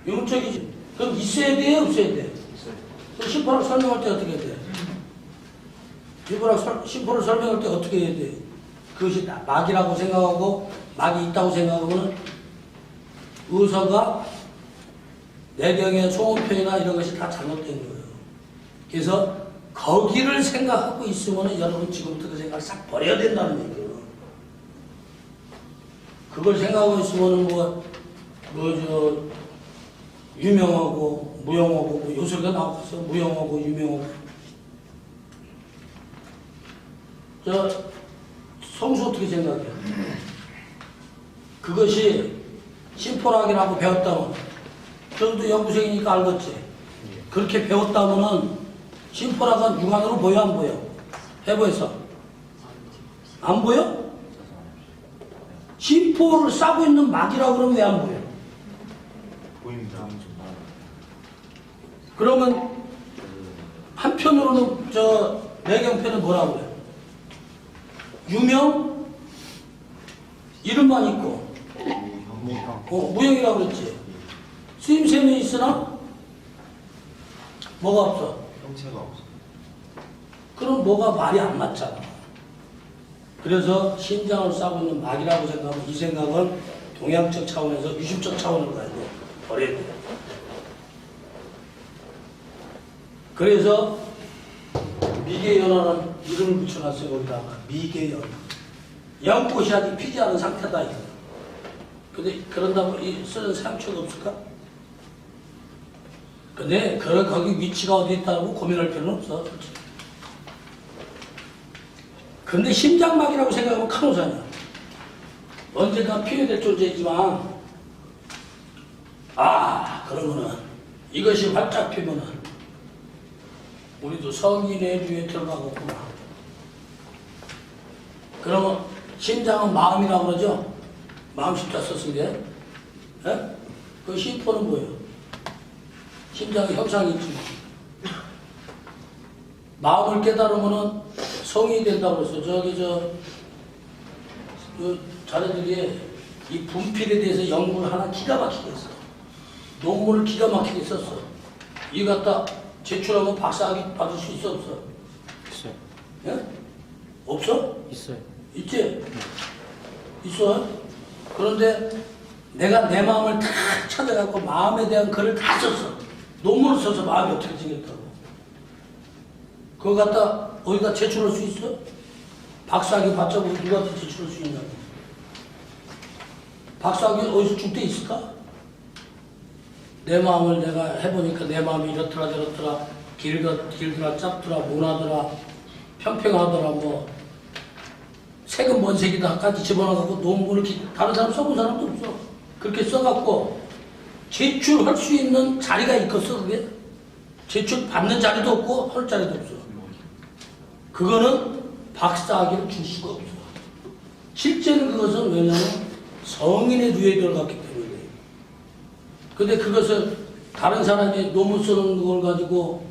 유물적이지. 그럼 있어야 돼요, 없어야 돼? 그럼 심포를 설명할 때 어떻게 해야 돼? 심포를 설명할 때 어떻게 해야 돼? 그것이 막이라고 생각하고 막이 있다고 생각하고는 의서가 내경의 소음표현이나 이런 것이 다 잘못된 거예요. 그래서 거기를 생각하고 있으면 여러분 지금부터 그 생각을 싹 버려야 된다는 얘기예요. 그걸 생각하고 있으면 유명하고 무용하고 요 소리가 나와서 무용하고 유명하고 성수 어떻게 생각해요? 그것이 심포락이라고 배웠다면 저도 연구생이니까 알겠지. 그렇게 배웠다면은 심포락은 육안으로 보여 안 보여? 해보에서 안 보여? 심포를 싸고 있는 막이라고 그러면 왜 안 보여? 보입니다. 그러면 한편으로는 내경편은 뭐라고 그래? 유명 이름만 있고 무형이라고 그랬지. 쓰임새는 있으나 뭐가 없어? 형체가 없어. 그럼 뭐가 말이 안 맞잖아. 그래서 심장을 싸고 있는 막이라고 생각하면 이 생각은 동양적 차원에서 유심적 차원으로 가야 돼. 버려야 돼. 그래서 미개연화는 이름을 붙여놨어요. 거기다가 미개연. 연꽃이 아직 피지 않은 상태다. 이거. 근데 그런다고 쓰는 상처가 없을까? 근데 거기 위치가 어디 있다고 고민할 필요는 없어. 근데 심장막이라고 생각하면 간호사냐. 언젠가 필요될 존재이지만 그러면은 이것이 활짝 피면은 우리도 성인의 류에 들어가겠구나. 그러면 심장은 마음이라고 그러죠? 마음 십자 썼은 게. 예? 그 심포는 뭐예요? 심장의 형상이 있지. 마음을 깨달으면은 성이 된다고 그랬어. 자네들이 이 분필에 대해서 연구를 하나 기가 막히게 했어. 논문을 기가 막히게 썼어. 이거 갖다 제출하면 박사학위 받을 수 있어, 없어? 있어요. 예? 없어? 있어요. 있지? 있어? 그런데 내가 내 마음을 다 찾아갖고 마음에 대한 글을 다 썼어. 논문을 써서 마음이 어떻게 생겼다고. 그거 갖다 어디다 제출할 수 있어? 박사학위 받자고 누구한테 제출할 수 있냐고. 박사학위 어디서 줄 데 있을까? 내 마음을 내가 해보니까 내 마음이 이렇더라 저렇더라 길더라 짧더라 모나더라 평평하더라 색은 뭔 색이다까지 집어넣어갖고 논문을 다른 사람 써본 사람도 없어. 그렇게 써갖고 제출할 수 있는 자리가 있겠어 그게? 제출 받는 자리도 없고 할 자리도 없어. 그거는 박사학위를 줄 수가 없어. 실제는 그것은 왜냐하면 성인의 뇌에 들어갔기 때문에. 근데 그것을 다른 사람이 논문 쓰는 걸 가지고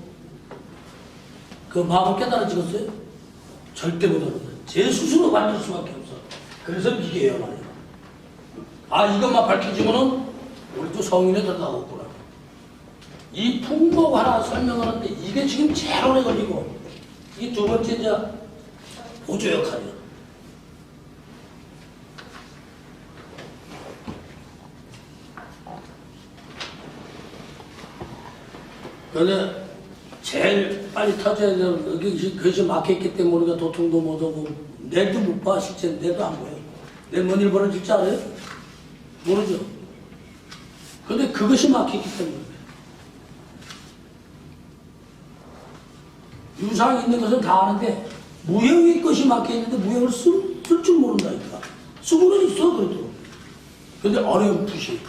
그 마음을 깨달아지겠어요? 절대 못합니다. 제 스스로 만들 수밖에 없어. 그래서 미개해요 말이에요. 아, 이것만 밝혀지면은 우리도 성인에 들어가겠구나. 이 풍목 하나 설명하는데 이게 지금 제일 오래 걸리고, 이 두 번째 이제 보조 역할이에요. 그런데 제일 빨리 터져야 되는 그것이 막혔기 때문에 우리가 도통도 못 오고, 내도 못 봐. 실제 내도 안 보여. 내일 뭔 일 벌어질지 알아요? 모르죠. 근데 그것이 막혔기 때문에. 유상이 있는 것은 다 아는데 무형의 것이 막혀있는데 무형을 쓸 줄 모른다니까. 쓰고는 있어 그래도. 근데 어렴풋이.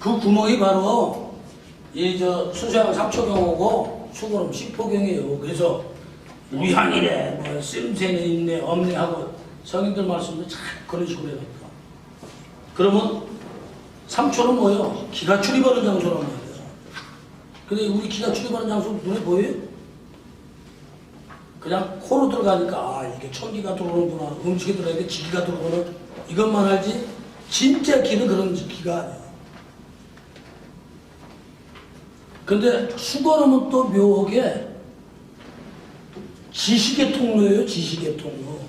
그 구멍이 바로 이 수소양 3초경하고 수고름 10호경이에요. 그래서 우양이래, 뭐 씀새네 있네 없네 하고 성인들 말씀도 참 그런 식으로 해요. 그러면 3초는 뭐예요? 기가 출입하는 장소란 말이에요. 근데 우리 기가 출입하는 장소 눈에 보여요? 그냥 코로 들어가니까 아 이게 천기가 들어오는구나, 음식이 들어야 돼, 지기가 들어오는 이것만 알지 진짜 기는 그런 기가 아니야. 근데 수거름은 또 묘하게 지식의 통로예요. 지식의 통로.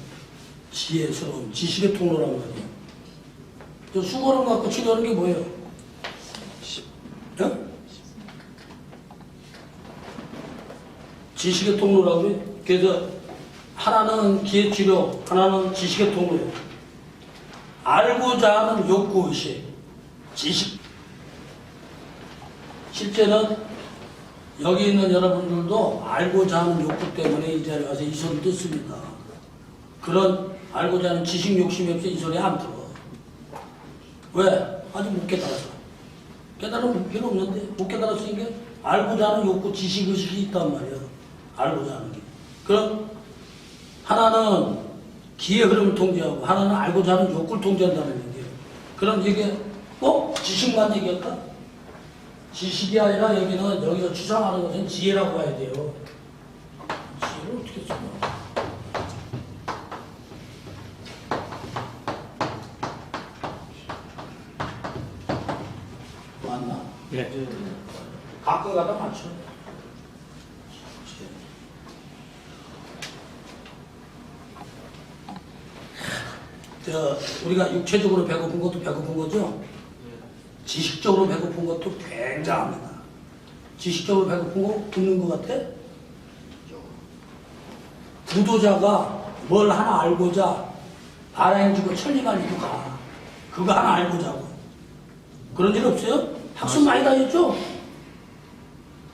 지혜스러운 지식의 통로란 말이에요. 저 수거름 갖고 치료하는 게 뭐예요? 네? 지식의 통로라고요. 그래서 하나는 기회치료, 하나는 지식의 통로예요. 알고자 하는 욕구의식, 지식. 실제는 여기 있는 여러분들도 알고자 하는 욕구 때문에 이 자리에 와서 이 소리 듣습니다. 그런 알고자 하는 지식 욕심이 없어 이 소리 안 들어. 왜? 아직 못 깨달아서. 깨달으면 필요 없는데 못 깨달았으니까 알고자 하는 욕구, 지식의식이 있단 말이에요. 알고자 하는 게. 그럼 하나는 기의 흐름을 통제하고 하나는 알고자 하는 욕구를 통제한다는 얘기예요. 그럼 이게 꼭 지식만 얘기할까? 지식이 아니라 여기는 여기서 추상하는 것은 지혜라고 봐야 돼요. 지혜를 어떻게 쓰나? 맞나? 예. 가끔 가다 맞춰. 우리가 육체적으로 배고픈 것도 배고픈 거죠? 지식적으로 배고픈 것도 굉장합니다. 지식적으로 배고픈 거 굶는 것 같아? 구도자가 뭘 하나 알고자 바라행지고 천리만 가. 그거 하나 알고자고. 그런 일 없어요? 학습 많이 다녔죠?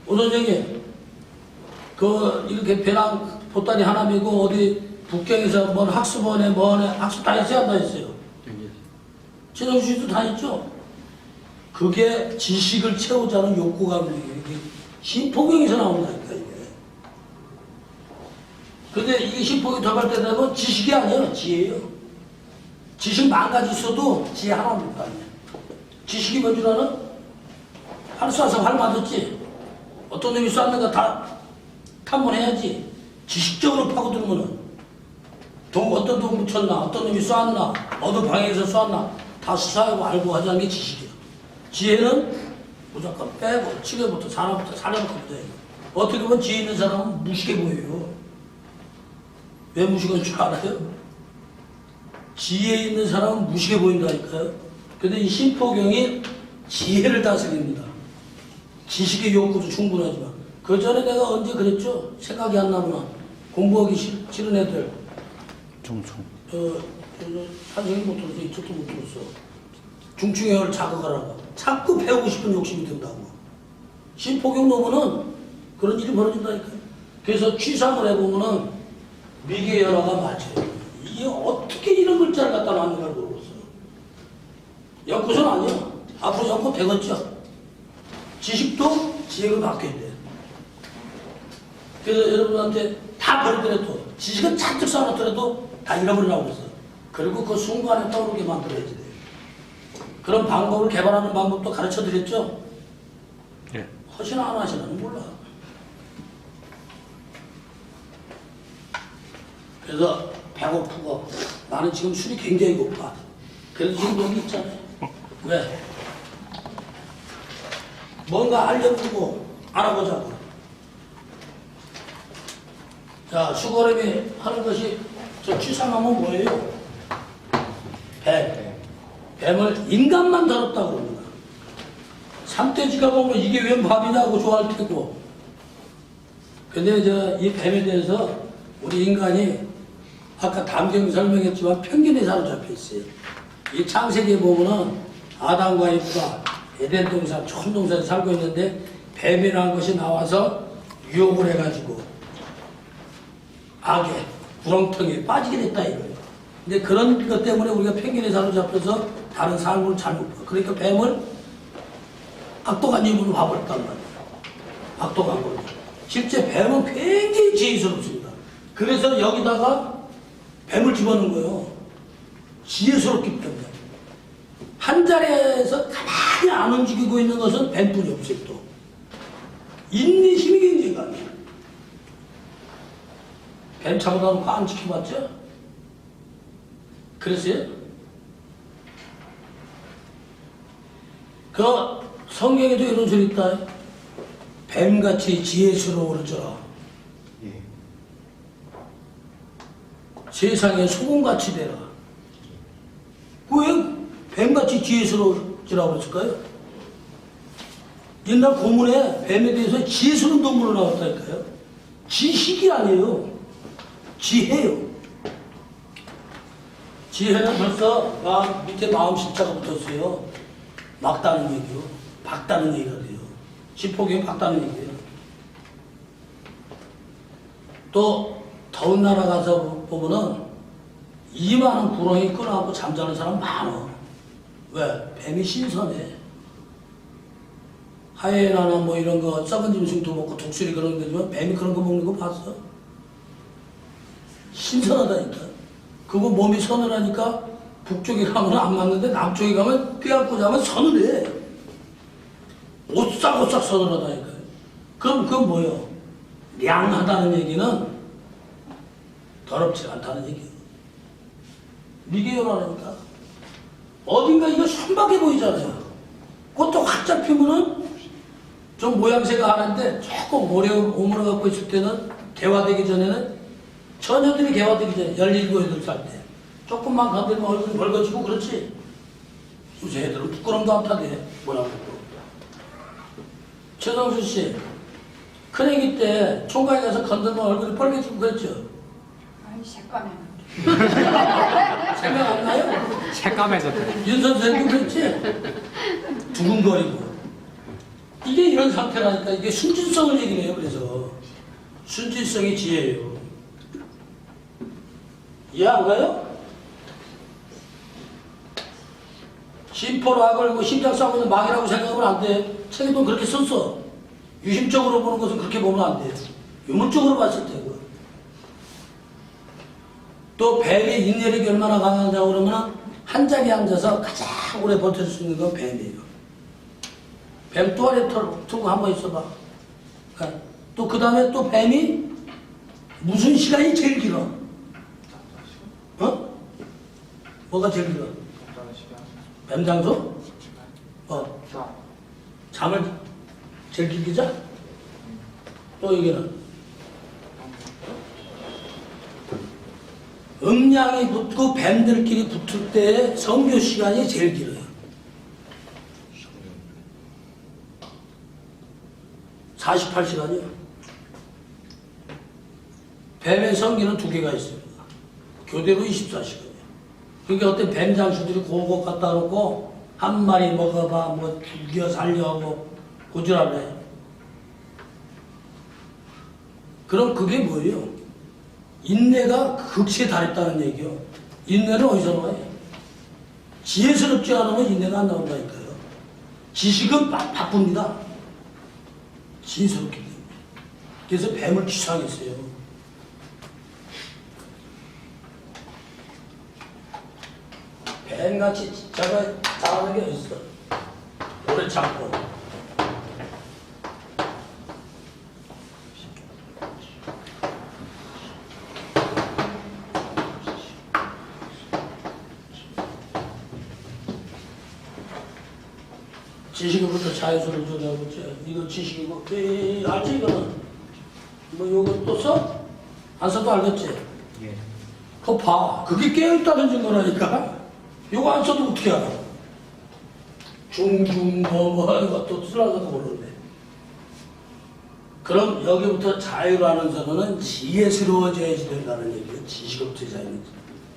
오 선생님, 이렇게 배랑 보따리 하나 메고 어디 북경에서 뭔 학습원에 뭐네 학습 다 했어요? 안 다 했어요? 최정수 씨도 다 했죠? 그게 지식을 채우자는 욕구가 이게 신포경에서 나온다니까 이게. 근데 이게 신포경이 더 발달되면 지식이 아니에요, 지혜예요. 지식 만 가지 있어도 지혜 하나입니다. 지식이 뭔 줄 알아? 활 쏴서 활 맞았지. 어떤 놈이 쐈는가 다 탐문해야지. 지식적으로 파고들면은 어떤 돈 묻혔나, 어떤 놈이 쐈나, 어느 방향에서 쐈나 다 수사하고 알고 하자는 게 지식이야. 지혜는 무조건 빼고 치료부터 사람부터 해. 어떻게 보면 지혜 있는 사람은 무식해 보여요. 왜 무식한 줄 알아요? 지혜 있는 사람은 무식해 보인다니까요. 근데 이 신포경이 지혜를 다스립니다. 지식의 욕구도 충분하지만 그 전에 내가 언제 그랬죠? 생각이 안 나구나. 공부하기 싫은 애들 중충. 한성이 못 들었어. 이쪽도 못 들었어. 중충혈 자극하라고. 자꾸 배우고 싶은 욕심이 든다고. 신포경 놓으면은 그런 일이 벌어진다니까요. 그래서 취상을 해보면은 미개연화가 맞아요. 이게 어떻게 이런 글자를 갖다 만든가 모르겠어요. 연구선 아니야. 앞으로 연구 되겠죠. 지식도 지혜가 바뀌어야 돼. 그래서 여러분한테 다 버리더라도 지식은 잔뜩 쌓아놨더라도 다 잃어버리라고 그랬어. 그리고 그 순간에 떠오르게 만들어야지 돼요. 그런 방법을 개발하는 방법도 가르쳐 드렸죠? 예. 하시나 안 하시나는 몰라. 그래서 배고프고 나는 지금 술이 굉장히 고파. 그래서 지금 여기 있잖아요. 왜? 뭔가 알려주고 알아보자고. 자, 수고림이 하는 것이 저 취상하면 뭐예요? 뱀. 뱀을 인간만 다뤘다고 그럽니다. 삼돼지가 보면 이게 웬 밥이냐고 좋아할 테고. 근데 이 뱀에 대해서 우리 인간이 아까 담경 설명했지만 편견에 사로잡혀 있어요. 이 창세기에 보면은 아담과 이브가 에덴 동산, 좋은 동산에 살고 있는데 뱀이라는 것이 나와서 유혹을 해가지고 악에, 구렁텅이에 빠지게 됐다 이거예요. 근데 그런 것 때문에 우리가 편견에 사로잡혀서 다른 삶을 잘못 봐. 그러니까 뱀을 악독한 입으로 봐버렸단 말이에요. 악독한 걸로. 실제 뱀은 굉장히 지혜스럽습니다. 그래서 여기다가 뱀을 집어넣은 거예요. 지혜스럽기 때문에. 한 자리에서 가만히 안 움직이고 있는 것은 뱀뿐이 없어요, 또. 인내심이 굉장히 강해요. 뱀 잡아다 놓고 안 지켜봤죠? 그랬어요? 그 성경에도 이런 소리 있다. 뱀같이 지혜스러워져라. 예. 세상에 소금같이 되라. 왜 뱀같이 지혜스러워지라고 했을까요? 옛날 고문에 뱀에 대해서 지혜스러운 동물로 나왔다니까요. 지식이 아니에요. 지혜요. 지혜는 벌써 밑에 마음 십자가 붙었어요. 막다는 얘기요. 박다는 얘기가 돼요. 지폭이 박다는 얘기예요. 또 더운 나라 가서 보면은 이만한 구렁이 끊어갖고 잠자는 사람 많아. 왜? 뱀이 신선해. 하이에나나 뭐 이런 거 썩은 짐승도 먹고 독수리 그런 거지만 뱀이 그런 거 먹는 거 봤어? 신선하다니까. 그거 몸이 서늘하니까 북쪽에 가면 안 맞는데 남쪽에 가면 껴안고 자면 서늘해. 오싹오싹 서늘하다니까요. 그럼 그건 뭐예요? 량하다는 얘기는 더럽지 않다는 얘기예요. 미개열하니까. 어딘가 이거 순박해 보이잖아요. 그것도 확 잡히면은 좀 모양새가 하는데 조금 오므려 갖고 있을 때는 개화되기 전에는 처녀들이 개화되기 전에 17, 18살 때 조금만 건드리면 얼굴이 벌거지고 그렇지. 요새 애들은 부끄럼도 안 타게 뭐라고. 최성수 씨, 큰애기 때 총각에 가서 건들면 얼굴이 빨개지고 그랬죠? 아니 색감에는 생각 안 나요? 색감에서 윤 선생님도 그랬지? 두근거리고. 이게 이런 상태라니까. 이게 순진성을 얘기해요. 그래서 순진성이 지혜예요. 이해 안 가요? 심포로 악을 뭐 심장 싸고 있는 막이라고 생각하면 안 돼. 책에도 그렇게 썼어. 유심적으로 보는 것은 그렇게 보면 안 돼요. 유물적으로 봤을 때고. 또 뱀의 인내력이 얼마나 강하냐고 그러면 한 자리에 앉아서 가장 오래 버틸 수 있는 건 뱀이에요. 뱀 또아래 두고 한번 있어봐. 또 그 다음에 또 뱀이 무슨 시간이 제일 길어? 어? 뭐가 제일 길어? 뱀 장소? 잠을 제일 길게 자? 또 여기는 음양이 붙고 뱀들끼리 붙을 때 성교 시간이 제일 길어요. 48시간이요. 뱀의 성기는 2개가 있습니다. 교대로 24시간이에요. 그러니까 어떤 뱀 장수들이 고고 갖다 놓고 한 마리 먹어봐, 뭐 죽여 살려고 고지랄해. 그럼 그게 뭐예요? 인내가 극치에 달했다는 얘기요. 인내는 어디서 나와요? 지혜스럽지 않으면 인내가 안 나온다니까요. 지식은 바쁩니다. 지혜스럽기 때문에. 그래서 뱀을 취상했어요. 뱀같이 제가 잘하는 게 어딨어. 오래 참고. 지식으로부터 자유수를 조절하고 이거 지식이고 알지 이거는 뭐 요거 또 써? 안 써도 알겠지? 예. 그거 봐 그게 깨어있다는 증거라니까 요거 안 써도 어떻게 알아? 중중뭐 이거 또 쓰라고도 모르는데 그럼 여기부터 자유라는 선언은 지혜스러워져야지 된다는 얘기예요. 지식업체 자유는.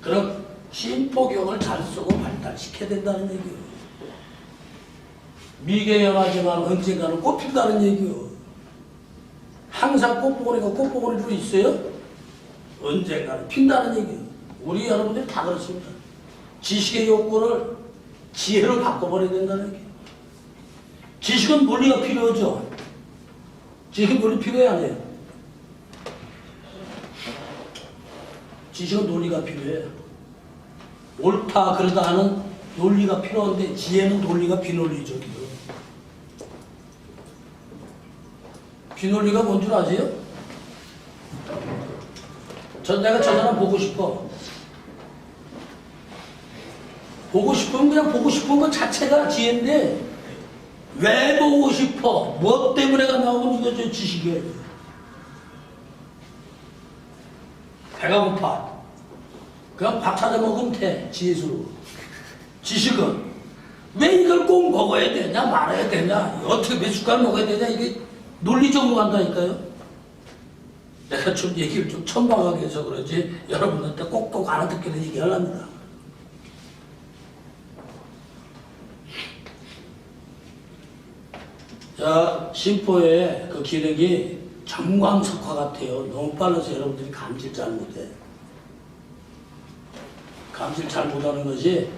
그럼 신포경을 잘 쓰고 발달시켜야 된다는 얘기예요. 미개연하지만 언젠가는 꽃핀다는 얘기요. 항상 꽃봉오리가 꽃봉오리로 있어요? 언젠가는 핀다는 얘기요. 우리 여러분들이 다 그렇습니다. 지식의 욕구를 지혜로 바꿔버려야 된다는 얘기예요. 지식은 논리가 필요하죠. 지식은 논리 필요해 안 해요? 지식은 논리가 필요해. 옳다 그러다 하는 논리가 필요한데 지혜는 논리가 비논리적이에요. 비논리가 뭔 줄 아세요? 내가 저 사람 보고 싶어. 보고 싶으면 그냥 보고 싶은 것 자체가 지혜인데 왜 보고 싶어? 뭐 때문에가 나오면 이거 저 지식이에요. 배가 고파. 그냥 밥 찾아 먹으면 돼. 지혜수로. 지식은 왜 이걸 꼭 먹어야 되냐 말아야 되냐 어떻게 몇 숟갈 먹어야 되냐 이게 논리적으로 간다니까요. 내가 좀 얘기를 좀 천박하게 해서 그러지 여러분한테 꼭꼭 알아듣기는 얘기하랍니다. 자, 심포의 그 기력이 정광석화 같아요. 너무 빨라서 여러분들이 감질 잘 못해. 감질 잘 못하는 것이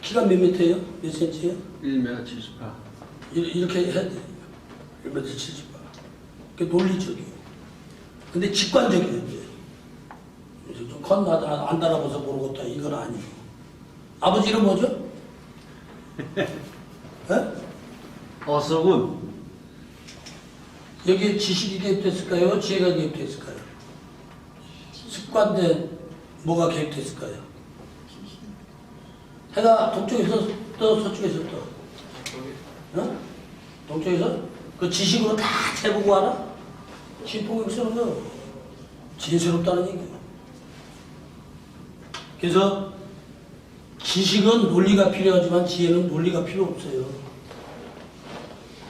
키가 몇 미터예요? 몇 센치예요? 1m 78. 이렇게 해야 돼. 1m 78. 그게 논리적이에요. 근데 직관적이에요. 좀 컸나 안 달아봐서 모르겠다. 이건 아니에요. 아버지 이름 뭐죠? 네? 어서군. 여기에 지식이 개입됐을까요? 지혜가 개입됐을까요? 습관된 뭐가 개입됐을까요? 해가 동쪽에서 떠 서쪽에서 떠 어? 동쪽에서 그 지식으로 다 재보고 알아? 신봉경 쓰는 거 지혜스럽다는 얘기예요. 그래서 지식은 논리가 필요하지만 지혜는 논리가 필요 없어요.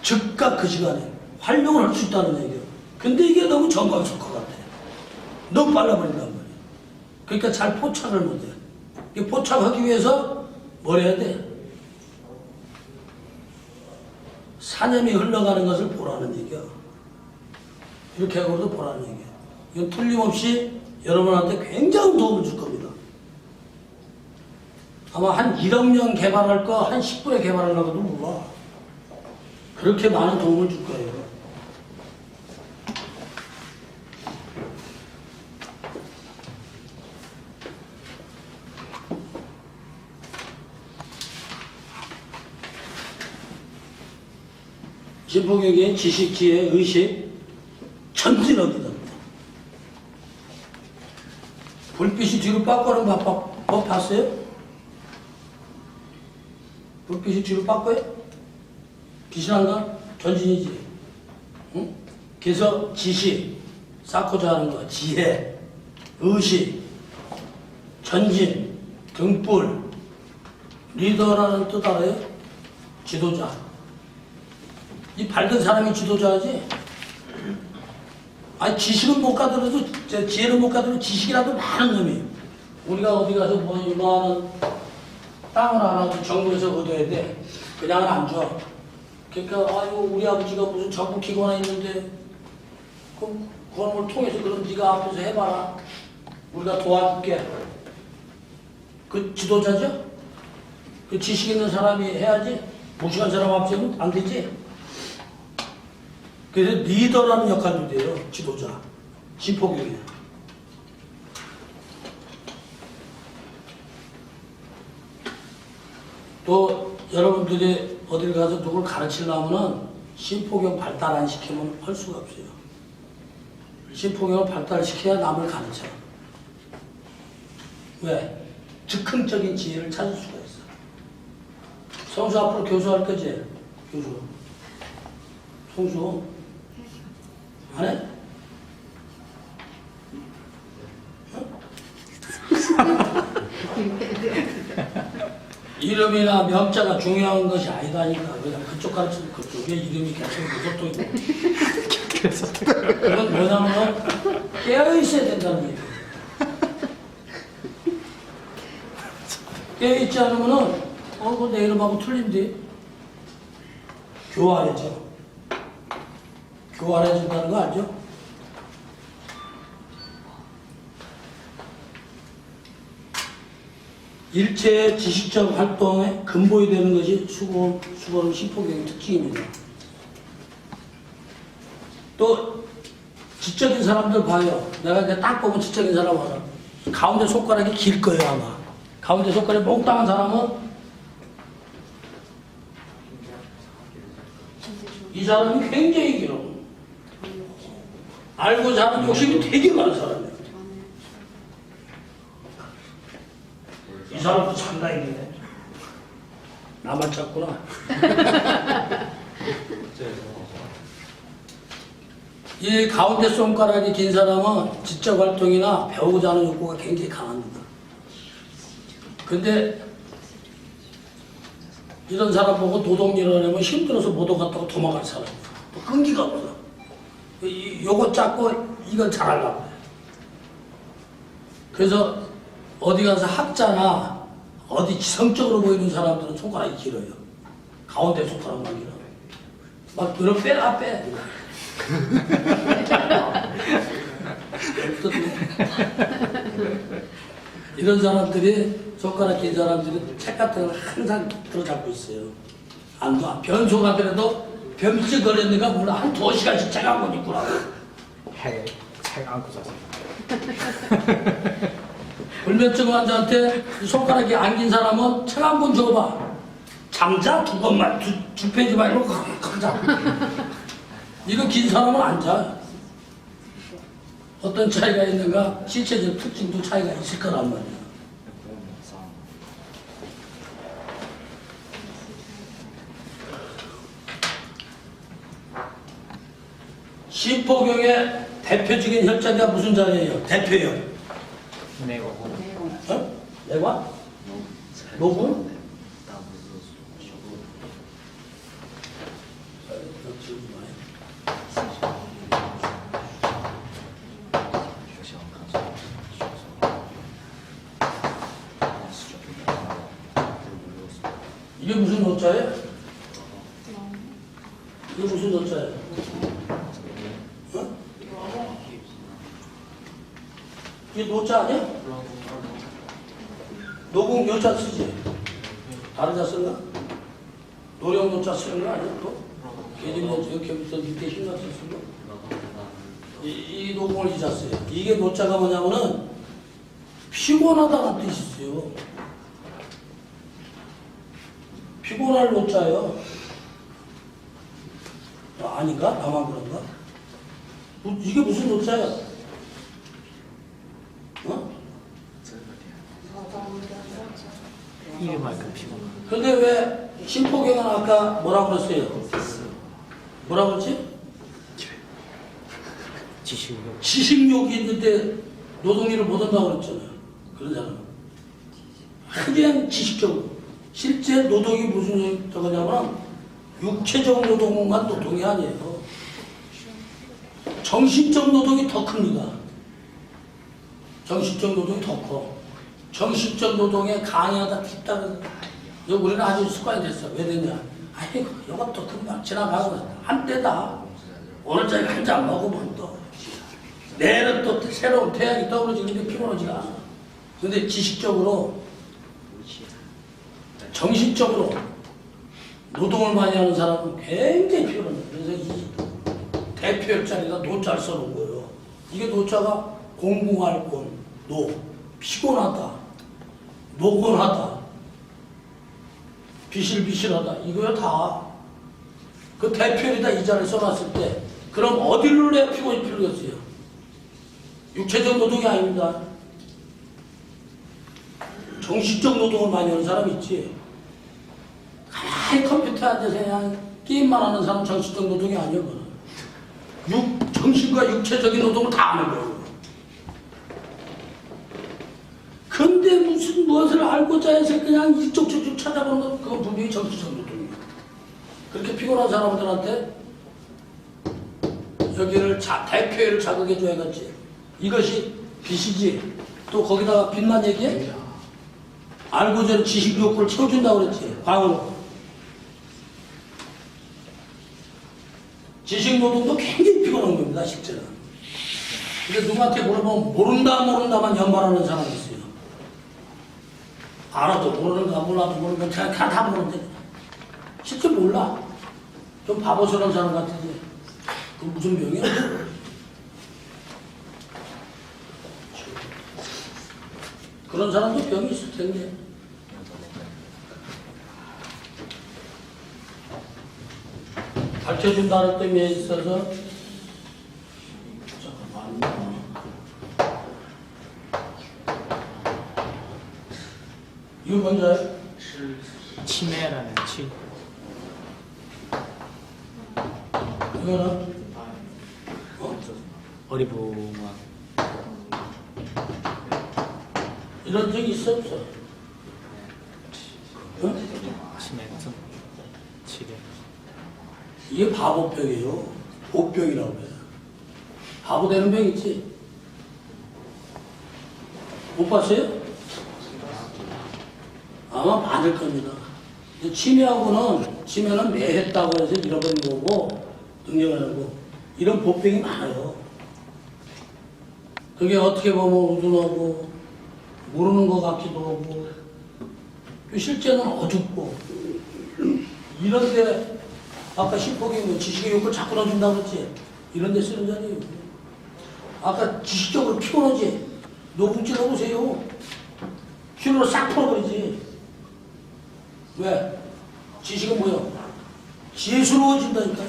즉각 그 시간에 활용을 할 수 있다는 얘기예요. 근데 이게 너무 정광석화 같아. 너무 빨라버린단 말이에요. 그러니까 잘 포착을 못해. 포착하기 위해서 뭘 해야 돼? 사념이 흘러가는 것을 보라는 얘기야. 이렇게 하고도 보라는 얘기야. 이건 틀림없이 여러분한테 굉장히 도움을 줄 겁니다. 아마 한 1억 년 개발할 거 한 10분에 개발하려고도 몰라. 그렇게 많은 도움을 줄 거예요. 신포경의 지식, 지혜, 의식, 천진업이다. 불빛이 뒤로 빠꾸는 법 봤어요? 불빛이 뒤로 빠꾸요? 빛이 난다? 전진이지. 응? 그래서 지식, 쌓고자 하는 거, 지혜, 의식, 전진, 등불, 리더라는 뜻 알아요? 지도자. 이 밝은 사람이 지도자지. 아니 지식은 못 가더라도 지혜는 못 가더라도 지식이라도 많은 놈이에요. 우리가 어디 가서 뭐 이만한 땅을 하나 정부에서 얻어야 돼. 그냥은 안 줘. 그러니까 아이고 우리 아버지가 무슨 정부 기관에 있는데 그럼 그런 걸 통해서 그럼 네가 앞에서 해봐라. 우리가 도와줄게. 그 지도자죠? 그 지식 있는 사람이 해야지. 무식한 사람 앞서면 안 되지. 그래서 리더라는 역할도 돼요. 지도자. 신포경이에요. 또 여러분들이 어딜 가서 누굴 가르치려면은 신포경 발달 안 시키면 할 수가 없어요. 신포경을 발달시켜야 남을 가르쳐. 왜? 즉흥적인 지혜를 찾을 수가 있어. 성수 앞으로 교수할 거지? 교수. 성수. 안 해? 이름이나 명자가 중요한 것이 아니다니까. 그냥 그쪽 가르치면 그쪽에 이름이 계속 그것도 있고. 그건 뭐냐면 깨어있어야 된다는 얘기예요. 깨어있지 않으면은 그거 내 이름하고 틀린데. 교활해져. 교활해진다는 거 알죠? 일체의 지식적 활동에 근본이 되는 것이 수고름 신포경의 특징입니다. 또 지적인 사람들 봐요. 내가 이제 딱 보면 지적인 사람 알아. 가운데 손가락이 길 거예요 아마. 가운데 손가락이 몽땅한 사람은 이 사람이 굉장히 길어. 알고 자는 욕심이 되게 많은 사람이에요. 이 사람도 상당히 있네. 나만 찾구나. 이 가운데 손가락이 긴 사람은 지적 활동이나 배우고자 하는 욕구가 굉장히 강합니다. 근데 이런 사람 보고 노동 일어나면 힘들어서 못 오갔다고 도망갈 사람이에요. 또 끈기가 없어. 요거 잡고 이건 잘하려고 해요. 그래서 어디 가서 학자나 어디 지성적으로 보이는 사람들은 손가락이 길어요. 가운데 손가락만 길어. 막 그런 빼라 빼. 이런 사람들이 손가락 긴 사람들이 책 같은 걸 항상 들어잡고 있어요. 안 놔. 변소 가더라도 변비증 걸렸는가 몰라. 한 2시간씩 책 한 권 읽고라고. 책 안고 자서. 불면증 환자한테 손가락이 안 긴 사람은 책 한 권 줘봐. 잠자 2권만, 두 페이지 말고 가자. 이거 긴 사람은 안 자. 어떤 차이가 있는가? 신체적 특징도 차이가 있을 거란 말이야. 신포경의 대표적인 혈자리가 무슨 자리예요? 대표요. 내고. 어? 내관? 노군? 이게 무슨 노자예요? 이게 무슨 노자예요? 어? 이게 노자 아니야? 노공 요자 쓰지? 다른 자 쓴가? 노령 노자 쓰는 거 아니야 또? 괜히 뭐 여기서 밑에 힘나 쓰는 거? 이 노공을 이자 써요. 이게 노자가 뭐냐면은 피곤하다는 뜻이 있어요. 피곤할 노자예요. 아닌가? 나만 그런가? 이게 무슨 노자야? 어? 이름만큼 피곤. 근데 왜 신포경은 아까 뭐라고 그랬어요? 뭐라고 그랬지? 지식력. 지식욕이 있는데 노동일을 못한다고 그랬잖아요. 그런 사람은. 그냥 지식적으로. 실제 노동이 무슨 저거냐면 육체적 노동만 노동이 아니에요. 정신적 노동이 더 큽니다. 정신적 노동이 더 커. 정신적 노동에 강의하다 깊다는 우리는 아주 습관이 됐어. 왜 됐냐? 아이고 이것도 금방 지나가고 한때다. 오늘짜리 한 잔 먹으면 또 내일은 또 새로운 태양이 떠오르지는데 피곤하지가 않아. 근데 지식적으로 정신적으로 노동을 많이 하는 사람은 굉장히 피곤해요. 그래서 이 대표 자리가 노자를 써놓은 거예요. 이게 노자가 공부할 건, 피곤하다, 노곤하다. 비실비실하다. 이거야 다. 그 대표에다 이자를 써놨을 때 그럼 어디를 내 피곤이 필요겠어요? 육체적 노동이 아닙니다. 정신적 노동을 많이 하는 사람 있지. 가만히 컴퓨터에 앉아서 그냥 게임만 하는 사람 정신적 노동이 아니야. 그거는. 정신과 육체적인 노동을 다 하는 거예요. 근데 무슨 무엇을 알고자 해서 그냥 이쪽 저쪽 찾아보는 건 그건 분명히 정신적 노동이에요. 그렇게 피곤한 사람들한테 여기를 대표회를 자극해줘야겠지. 이것이 빚이지. 또 거기다가 빚만 얘기해? 알고자 지식 욕구를 채워준다고 그랬지. 방으로. 지식 노동도 굉장히 피곤한 겁니다. 실제는. 근데 누구한테 물어보면 모른다만 연발하는 사람이 있어요. 알아도 모르는가 몰라도 모르는가 그냥 다 모르는데 실제 몰라. 좀 바보스러운 사람 같은데 그 무슨 병이야? 그런 사람도 병이 있을 텐데. 밝혀준다는 의미에 있어서 잠깐만요. 이거 뭔가요? 치매라는 치. 이거는 어리부만. 이런 적이 있어 없어? 응? 치매증. 치료. 이게 바보병이에요. 보병이라고 해요. 바보 되는 병 있지? 못 봤어요? 아마 많을 겁니다. 치매는 매했다고 해서 잃어버린 거고, 능력을 하고, 이런 보병이 많아요. 그게 어떻게 보면 우둔하고, 모르는 것 같기도 하고, 실제는 어둡고, 이런데, 아까 신폭이 뭐 지식의 욕구를 자꾸 넣어준다고 그랬지? 이런데 쓰는 자리에요. 아까 지식적으로 피곤하지? 노궁질 넣어보세요. 피로를 싹 풀어버리지. 왜? 지식은 뭐야? 지혜스러워진다니까.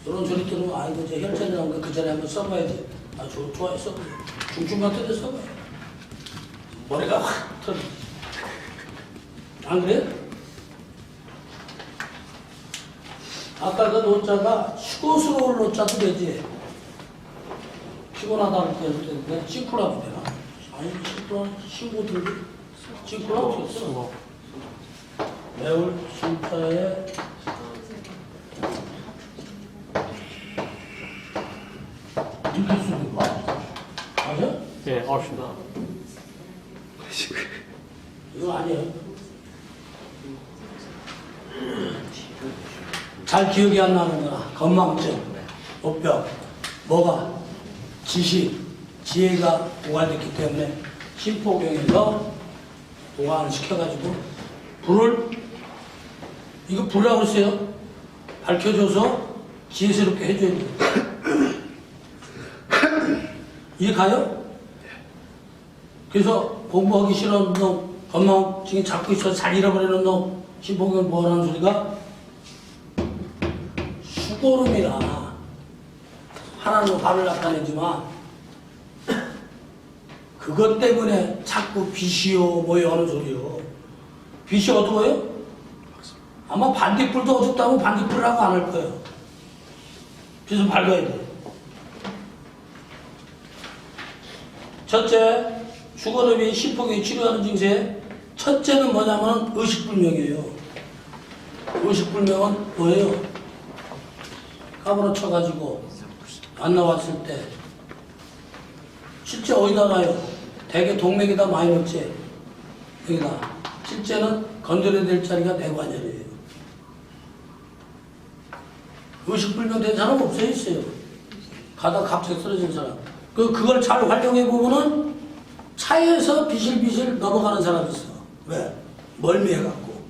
이런 소리 들으면 아이고 제 혈전이라는 거 그 전에 한번 써봐야지. 아 좋아해 써봐요. 중증 같은 데 써봐요. 머리가 확 터져. 안 그래? 아까 그 노자가 수고스러울 노자도 되지. 피곤하다 할 때는 찌푸라고 되나? 아니 찌푸라 친구들이 찌푸라 어떻게 써? 매울 심자에 이렇게 쓰는 거야? 맞아? 네, 얼씬. 이거 아니에요. 잘 기억이 안 나는구나. 건망증, 오병, 뭐가? 지식, 지혜가 보완됐기 때문에 심포경에서 보완을 시켜가지고 이거 불이라고 했어요. 밝혀줘서 지혜스럽게 해줘야 돼요. 이해 가요? 그래서 공부하기 싫어하는 놈, 건망증이 잡고 있어서 잘 잃어버리는 놈, 심포경을 뭐라는 소리가? 수고름이라 하나님은 발을 나타내지만 그것 때문에 자꾸 빛이요 뭐요 하는 소리요. 빛이 어두워요? 아마 반딧불도 어둡다고 반딧불이라고 안 할 거예요. 빛은 밝아야 돼. 첫째, 수고름이 심포경이 치료하는 증세. 첫째는 뭐냐면 의식불명이에요. 의식불명은 뭐예요? 까불어 쳐가지고 안 나왔을 때 실제 어디다 놔요? 대개 동맥에다 많이 넣지. 여기다. 실제는 건드려야 될 자리가 뇌관절이에요. 의식불명 된 사람 없어요? 있어요. 가다가 갑자기 쓰러진 사람. 그걸 잘 활용해 보면은 차에서 비실비실 넘어가는 사람이 있어. 왜? 멀미해갖고.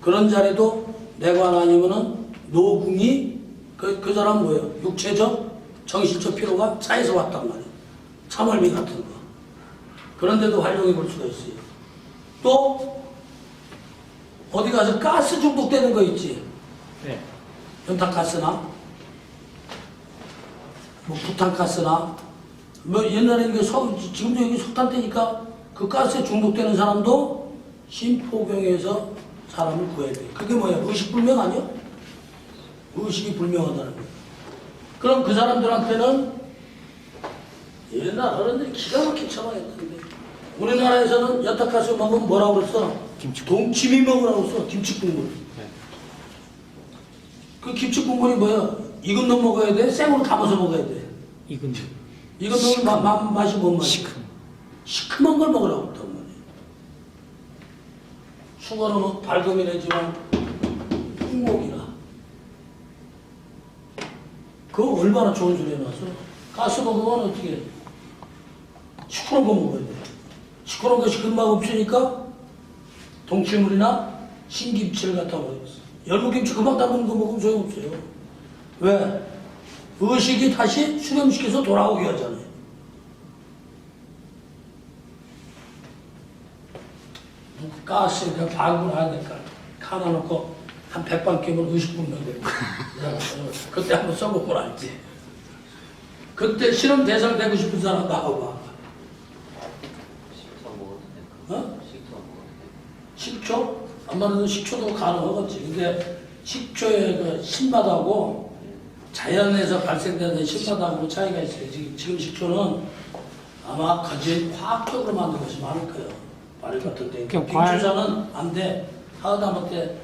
그런 자리도 뇌관 아니면은 노궁이 그 사람 뭐예요? 육체적, 정신적 피로가 차에서 왔단 말이에요. 차멀미 같은 거. 그런데도 활용해 볼 수가 있어요. 또 어디 가서 가스 중독되는 거 있지. 네. 연탄가스나 뭐 부탄가스나 뭐 옛날에 이게 지금도 여기 석탄 때니까 그 가스에 중독되는 사람도 신포경에서 사람을 구해야 돼. 그게 뭐야? 의식불명 아니야? 의식이 불명하다는 거야. 그럼 그 사람들한테는 옛날 어른들이 기가 막히게 처방했는데 우리나라에서는 연탄가스 먹으면 뭐라고 그랬어? 동치미 먹으라고 써. 김치국물. 네. 그 김치국물이 뭐야? 익은 놈 먹어야 돼? 생으로 담아서 먹어야 돼? 이건 익은 놈은 맛이 뭔 맛이야? 시큼한 걸 먹으라고 했단 말이야. 수건은 발금이 내지만 흑목이라. 그거 얼마나 좋은 소리 해놨어? 가스 먹으면 어떻게 해? 시끄러운 거 먹어야 돼. 시끄러운 것이 금방 없으니까 동치물이나 신김치를 갖다 먹었어. 열무김치 금방 담그는 거 먹으면 소용없어요. 왜? 의식이 다시 수렴시켜서 돌아오게 하잖아요. 가스 그냥 발굴하니까 하나 놓고 한 100방 끼면 의식불명 되고 그때 한번 써보고 알지. 그때 실험 대상 되고 싶은 사람 나와봐. 어? 식초? 아마도 식초도 가능하겠지. 근데 식초의 그 신맛하고 자연에서 발생되는 신맛하고 차이가 있어요. 지금 식초는 아마 거진 화학적으로 만든 것이 많을 거예요. 발효 같은 데. 빙추자는 안 돼. 하다못해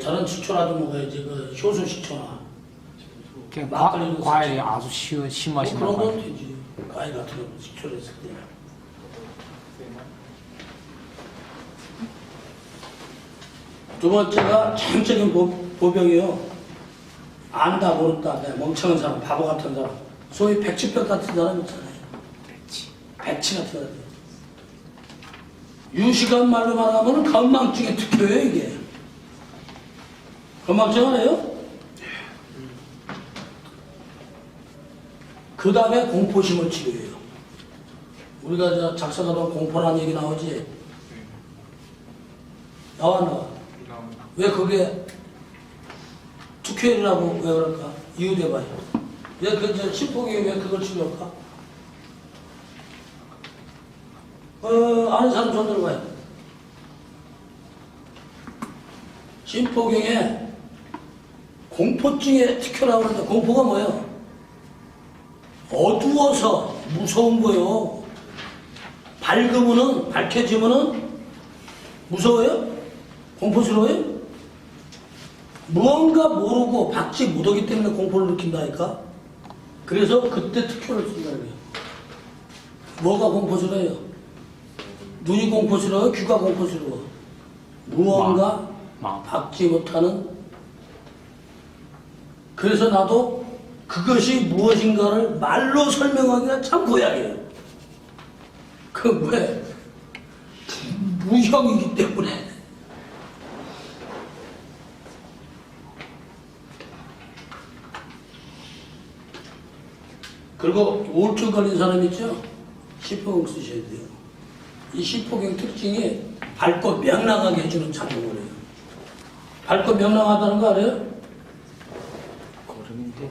저런 식초라도 먹어야지. 그 효소 식초나. 과일이 아주 심하신 그런 거 건 되지. 과일 같은 거 식초를 했을 때. 두 번째가 전적인 보병이요. 안다 모른다. 멍청한 사람, 바보 같은 사람. 소위 백치병 같은 사람 있잖아요. 백치 같은 사람. 유식한 말로 말하면 건망증에 특효예요, 이게. 건망증 알아요? 그 다음에 공포심을 치료해요. 우리가 저 작성하다 공포라는 얘기 나오지? 나와. 왜 그게 특효이라고 왜 그럴까? 이유 대봐요. 왜 그 신폭이 왜 그걸 치료할까? 아는 사람 손 들어봐요. 신포경에 공포증에 특효라고 하는데 공포가 뭐예요? 어두워서 무서운 거요. 밝으면은, 밝혀지면은 무서워요? 공포스러워요? 무언가 모르고 박지 못하기 때문에 공포를 느낀다니까? 그래서 그때 특효를 쓴다는 거예요. 뭐가 공포스러워요? 눈이 공포스러워요? 귀가 공포스러워? 무언가 박지 못하는. 그래서 나도 그것이 무엇인가를 말로 설명하기가 참 고약해요. 그 왜? 무형이기 때문에. 그리고 우울증 걸린 사람 있죠? 시포경 쓰셔야 돼요. 이 시포경 특징이 밝고 명랑하게 해주는 작용을 해요. 밝고 명랑하다는 거 알아요? 고름인데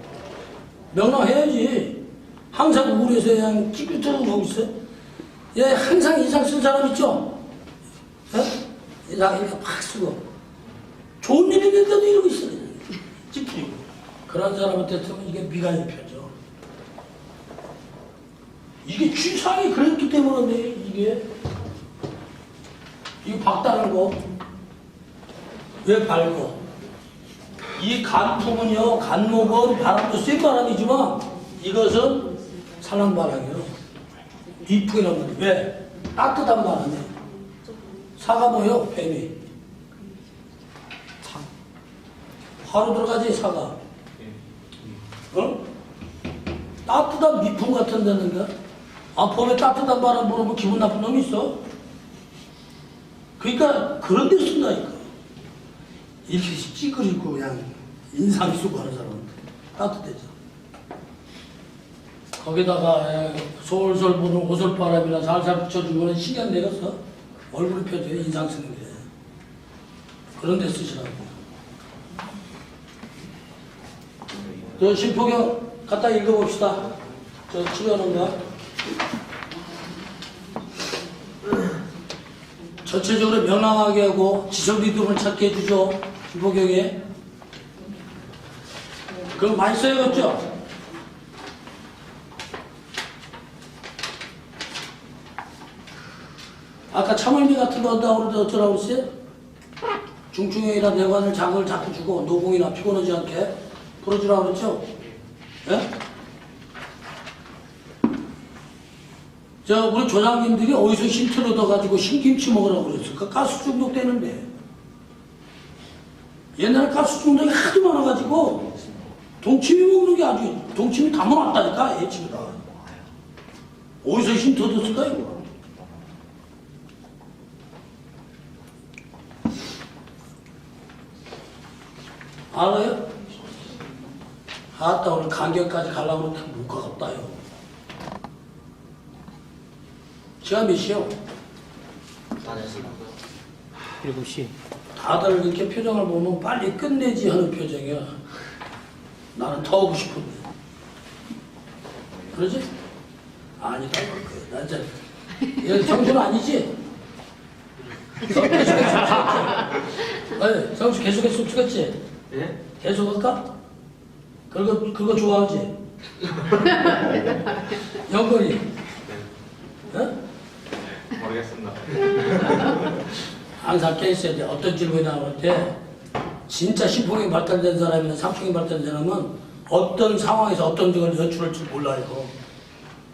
명랑해야지. 항상 우울해서 그냥 찌긋하고 있어. 얘 항상 인상 쓴 사람 있죠? 예? 인상 이렇게 팍 쓰고. 좋은 일 있는데도 이러고 있어. 찌푸리고. 그런 사람한테 쓰면 이게 미간이 펴져. 이게 취상이 그랬기 때문에 이게 박다는 거. 왜 밝고? 이 간풍은요, 간목은 바람도 센 바람이지만 이것은 산란 바람이에요. 이쁘게 나오는데 왜? 따뜻한 바람이에요. 사가 뭐예요? 뱀이. 하루 들어가지 사가. 어? 따뜻한 미풍 같은 데는가? 봄에 따뜻한 바람 불으면 기분 나쁜 놈이 있어? 그러니까 그런 데 쓴다니까. 이렇게 찌그리고 그냥 인상 쓰고 하는 사람은 따뜻해져. 거기다가 솔솔 부는 호솔바람이나 살살 붙여주면 신경 내겠어? 얼굴이 펴져야 인상 쓰는 게. 그런 데 쓰시라고. 저 신포경 갖다 읽어봅시다. 저 치료하는 거. 전체적으로 명랑하게 하고 지속 리듬을 찾게 해주죠. 신포경에. 그럼 많이 써야겠죠? 아까 참을미 같은 거 한다고 그러는데 어쩌라고 했어요? 중증형이나 뇌관을 장을 자꾸 주고 노공이나 피곤하지 않게 풀어주라고 그랬죠? 예? 우리 조상님들이 어디서 힌트를 얻어가지고 신김치 먹으라고 그랬을까? 가스 중독되는데. 옛날에 가스 중독이 하도 많아가지고 동치미 먹는 게 아주 동치미 다 먹었다니까, 애치미가. 어디서 힌트 얻었을까, 이거? 알아요? 아따, 오늘 강경까지 가려고 그러면 못 가겠다요. 시간 몇 시요? 7시. 다들 이렇게 표정을 보면 빨리 끝내지 하는 표정이야. 나는 더 하고 싶은데. 그러지? 아니다. 나 이제 얘 정신 아니지? 성수 계속해서 죽겠지? 예? 계속할까? 그거 좋아하지? 연건이? 어? 모르겠습니다. 항상 깨있어야 돼. 어떤 질문이 나올 때 진짜 신풍이 발달된 사람이나 삼풍이 발달된 사람은 어떤 상황에서 어떤 걸 연출할 줄 몰라요.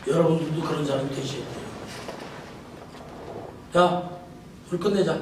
여러분들도 그런 사람이 되셔야 돼요. 자, 우리 끝내자.